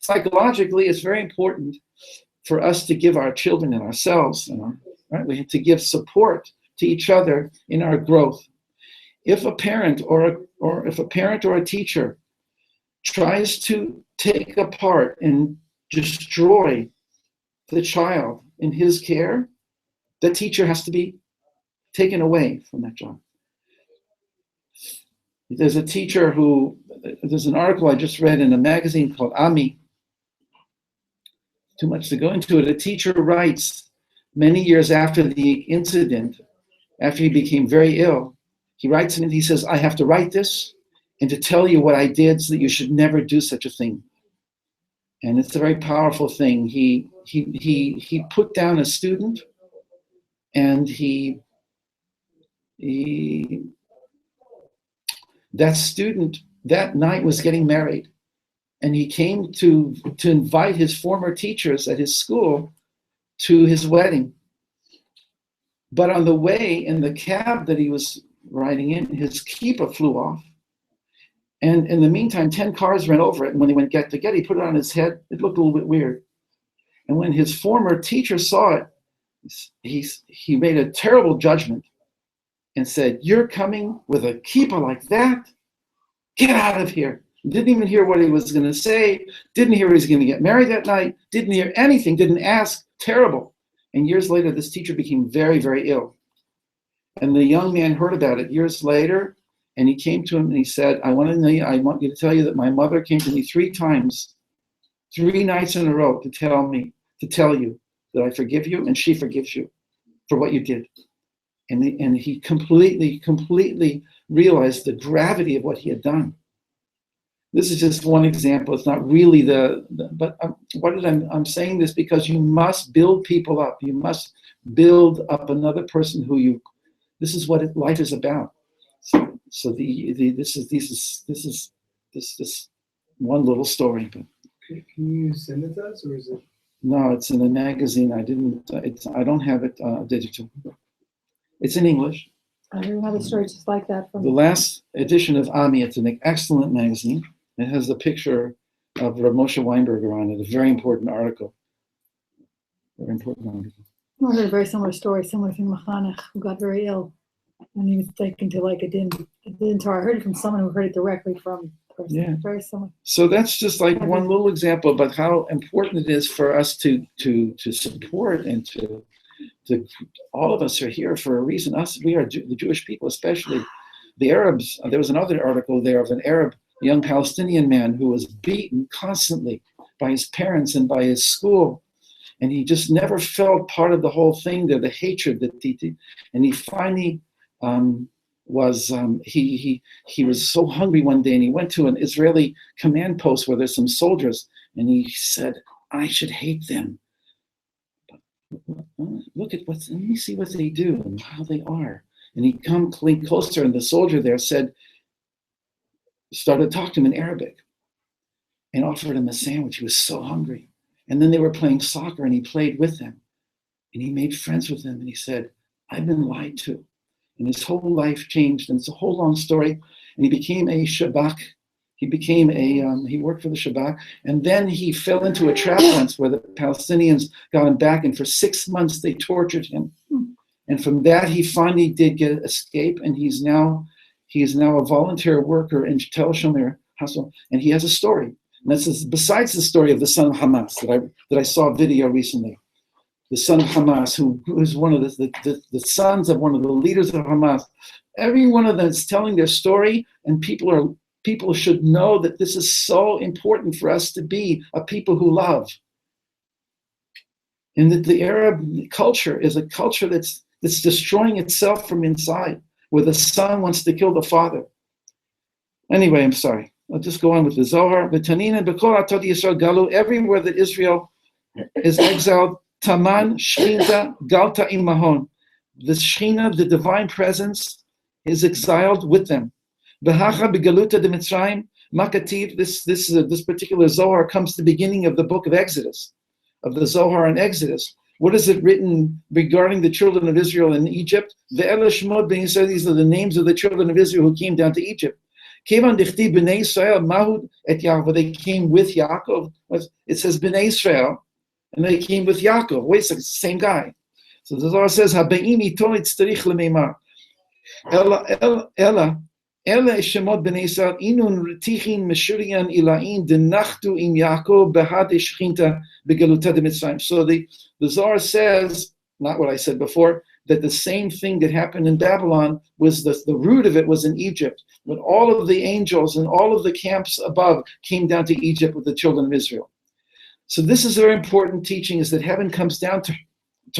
S1: Psychologically, it's very important for us to give our children and ourselves, right? We have to give support to each other in our growth. If a parent or a teacher tries to take apart and destroy the child in his care, the teacher has to be taken away from that job. There's an article I just read in a magazine called Ami. Too much to go into it. A teacher writes many years after the incident, after he became very ill, he writes and he says, I have to write this and to tell you what I did so that you should never do such a thing. And it's a very powerful thing. He put down a student, and that student that night was getting married, and he came to invite his former teachers at his school to his wedding. But on the way in the cab that he was riding in, his kippah flew off. And in the meantime, 10 cars ran over it. And when they went get, he put it on his head. It looked a little bit weird. And when his former teacher saw it, he made a terrible judgment and said, you're coming with a kippah like that? Get out of here. Didn't even hear what he was going to say. Didn't hear he was going to get married that night. Didn't hear anything. Didn't ask. Terrible. And years later, this teacher became very, very ill. And the young man heard about it years later. And he came to him and he said, I want you to tell you that my mother came to me 3 times, 3 nights in a row to tell you that I forgive you, and she forgives you for what you did. And he completely realized the gravity of what he had done. This is just one example. It's not really I'm saying this because you must build people up. You must build up another person this is what life is about. So this is one little story.
S2: Can you send it to us, or is it?
S1: No, it's in a magazine. I didn't. I don't have it digital. It's in English.
S3: I heard another story just like that from
S1: The last edition of Ami. It's an excellent magazine. It has a picture of Rav Moshe Weinberger on it. A very important article. Very important article.
S3: I heard a very similar story, similar from Machanech, who got very ill, and he was taken to like a din Torah. I heard it from someone who heard it directly from the person.
S1: Yeah.
S3: Very similar.
S1: So that's just like one little example about how important it is for us to support and to all of us are here for a reason. We are the Jewish people, especially the Arabs. There was another article there of an Arab young Palestinian man who was beaten constantly by his parents and by his school. And he just never felt part of the whole thing there, the hatred that he did. And he finally he was so hungry one day, and he went to an Israeli command post where there's some soldiers, and he said, I should hate them. Look at let me see what they do and how they are. And he come closer, and the soldier there started to talk to him in Arabic and offered him a sandwich. He was so hungry. And then they were playing soccer, and he played with them. And he made friends with them, and he said, I've been lied to. And his whole life changed, and it's a whole long story. And he became a Shabak. He became he worked for the Shabak. And then he fell into a trap once where the Palestinians got him back, and for 6 months they tortured him. And from that, he finally did get escape, and he is now a volunteer worker in Tel Shomer Hassel, and he has a story. And that's besides the story of the son of Hamas that I saw a video recently. The son of Hamas, who is one of the sons of one of the leaders of Hamas. Every one of them is telling their story, and people should know that this is so important for us to be a people who love. And that the Arab culture is a culture that's destroying itself from inside, where the son wants to kill the father. Anyway, I'm sorry. I'll just go on with the Zohar. Everywhere that Israel is exiled, Taman, Shechina, Galta Imahon. The Shechina, the divine presence, is exiled with them. Behacha begaluta de Mitzrayim, Makativ. This particular Zohar comes to the beginning of the book of Exodus, of the Zohar in Exodus. What is it written regarding the children of Israel in Egypt? Ve'ela Shemot ben Yisrael. These are the names of the children of Israel who came down to Egypt. Kevan dichti b'nei Israel mahud et Yaakov. They came with Yaakov. It says b'nei Israel, and they came with Yaakov. Wait a second, it's the same guy. So the Zohar says, "Habeim ito itzarich lemeimar." Ella shemot b'nei Israel inun retichin meshurian ilain denachtu im Yaakov behad eshchinta begaluta de Mitzrayim. So the Zohar says, not what I said before, that the same thing that happened in Babylon was the root of it was in Egypt, when all of the angels and all of the camps above came down to Egypt with the children of Israel. So this is a very important teaching, is that heaven comes down to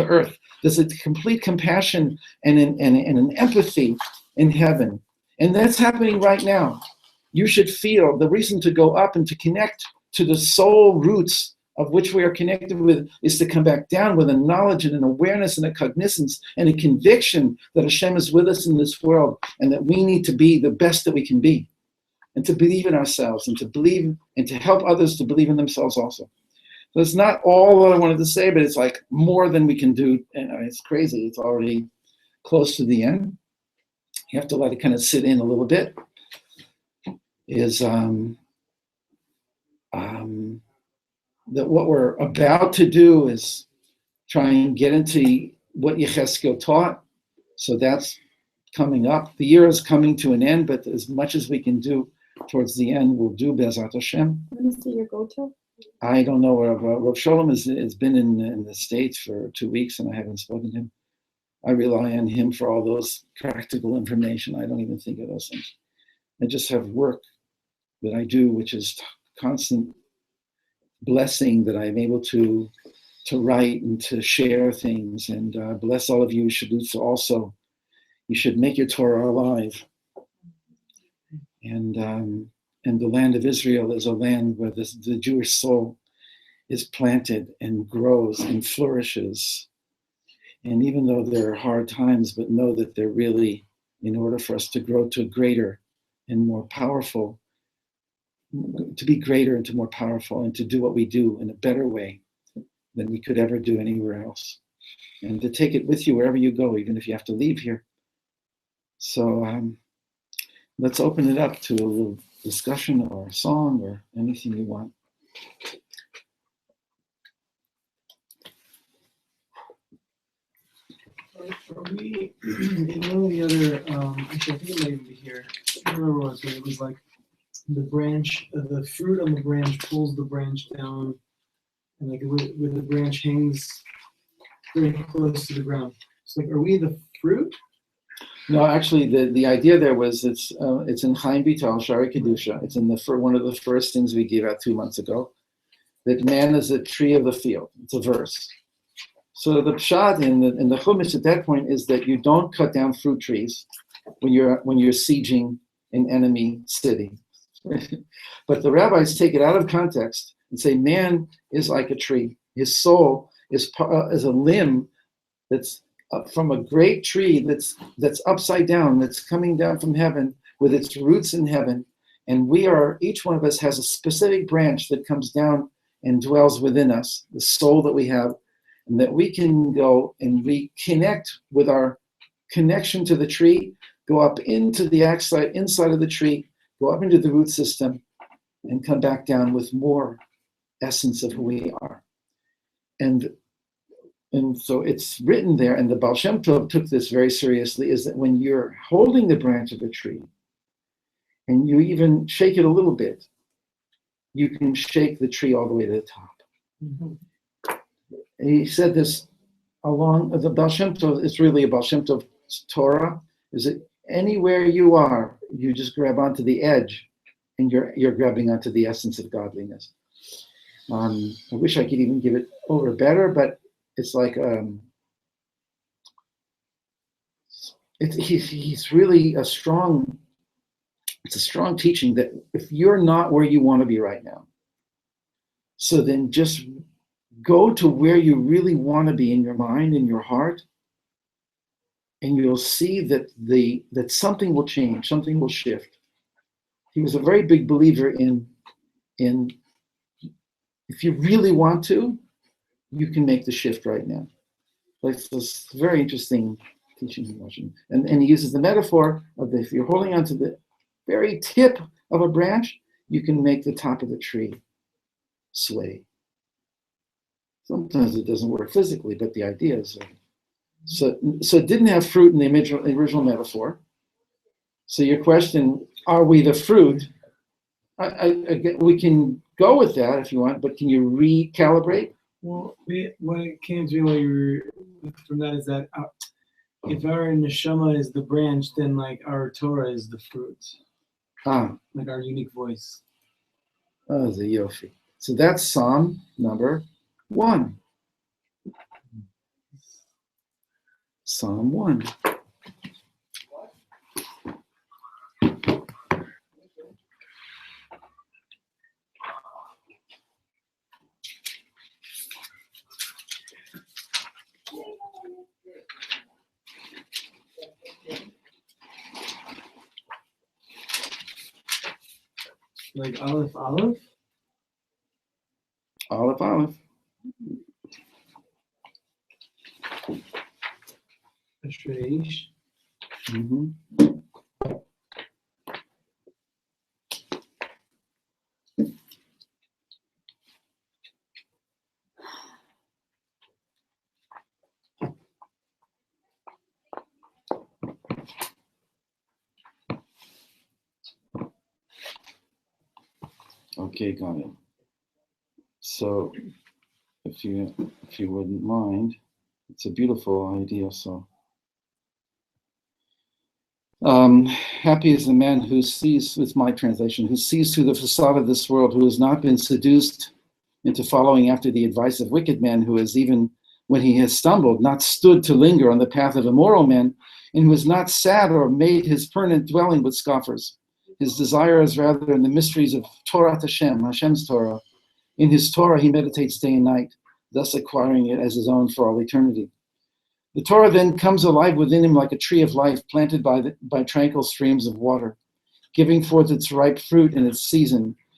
S1: earth. There's a complete compassion and an empathy in heaven. And that's happening right now. You should feel the reason to go up and to connect to the soul roots of which we are connected with is to come back down with a knowledge and an awareness and a cognizance and a conviction that Hashem is with us in this world, and that we need to be the best that we can be, and to believe in ourselves, and to believe and to help others to believe in themselves also. So it's not all what I wanted to say, but it's like more than we can do. And it's crazy. It's already close to the end. You have to let it kind of sit in a little bit. That what we're about to do is try and get into what Yechezkel taught. So that's coming up. The year is coming to an end, but as much as we can do towards the end, we'll do Be'ezrat Hashem.
S3: When is the year go to?
S1: I don't know. Rav Sholem has been in the States for 2 weeks, and I haven't spoken to him. I rely on him for all those practical information. I don't even think of those things. I just have work that I do, which is constant blessing that I'm able to write and to share things. And bless all of you. You should do so also. You should make your Torah alive. And the land of Israel is a land where the Jewish soul is planted and grows and flourishes. And even though there are hard times, but know that they're really, in order for us to grow to a greater and more powerful to be greater and to more powerful and to do what we do in a better way than we could ever do anywhere else. And to take it with you wherever you go, even if you have to leave here. So let's open it up to a little discussion or a song or anything you want.
S2: Are we in one of the other? Actually, I think it might even be here. I don't remember what it was, but it was like the branch, the fruit on the branch pulls the branch down, and like where the branch hangs very close to the ground. So like, are we the fruit?
S1: No, actually, the idea there was it's in Chaim Vital, Shari Kedusha. It's in one of the first things we gave out 2 months ago. That man is a tree of the field. It's a verse. So the pshat in the Chumash at that point is that you don't cut down fruit trees when you're sieging an enemy city. But the rabbis take it out of context and say man is like a tree. His soul is a limb that's from a great tree that's upside down, that's coming down from heaven with its roots in heaven. And each one of us has a specific branch that comes down and dwells within us, the soul that we have, and that we can go and reconnect with our connection to the tree, go up into the inside of the tree, go up into the root system, and come back down with more essence of who we are. And so it's written there, and the Baal Shem Tov took this very seriously, is that when you're holding the branch of a tree, and you even shake it a little bit, you can shake the tree all the way to the top. Mm-hmm. He said this along the Baal Shem Tov. It's really a Baal Shem Tov Torah. Is that anywhere you are, you just grab onto the edge, and you're grabbing onto the essence of godliness. I wish I could even give it over better, but it's like he's really a strong. It's a strong teaching that if you're not where you want to be right now, so then just go to where you really want to be in your mind, in your heart, and you'll see that something will change, something will shift. He was a very big believer in if you really want to, you can make the shift right now. Like this very interesting teaching emotion. And he uses the metaphor of if you're holding onto the very tip of a branch, you can make the top of the tree sway. Sometimes it doesn't work physically, but the idea is so it didn't have fruit in the original metaphor. So your question, are we the fruit? We can go with that if you want, but can you recalibrate?
S2: Well, what it came to me while you were from that is that if our neshama is the branch, then like our Torah is the fruit. Like our unique voice.
S1: Oh, the yofi. So that's Psalm number 1. Psalm 1.
S2: Like Aleph, Aleph?
S1: Aleph, Aleph.
S2: Ashreish.
S1: Mm-hmm. Okay, got it. So, if you wouldn't mind, it's a beautiful idea. So, happy is the man who sees, with my translation, who sees through the facade of this world, who has not been seduced into following after the advice of wicked men, who has even, when he has stumbled, not stood to linger on the path of immoral men, and who has not sat or made his permanent dwelling with scoffers. His desire is rather in the mysteries of Torah Hashem, Hashem's Torah. In his Torah, he meditates day and night, thus acquiring it as his own for all eternity. The Torah then comes alive within him like a tree of life planted by tranquil streams of water, giving forth its ripe fruit in its season,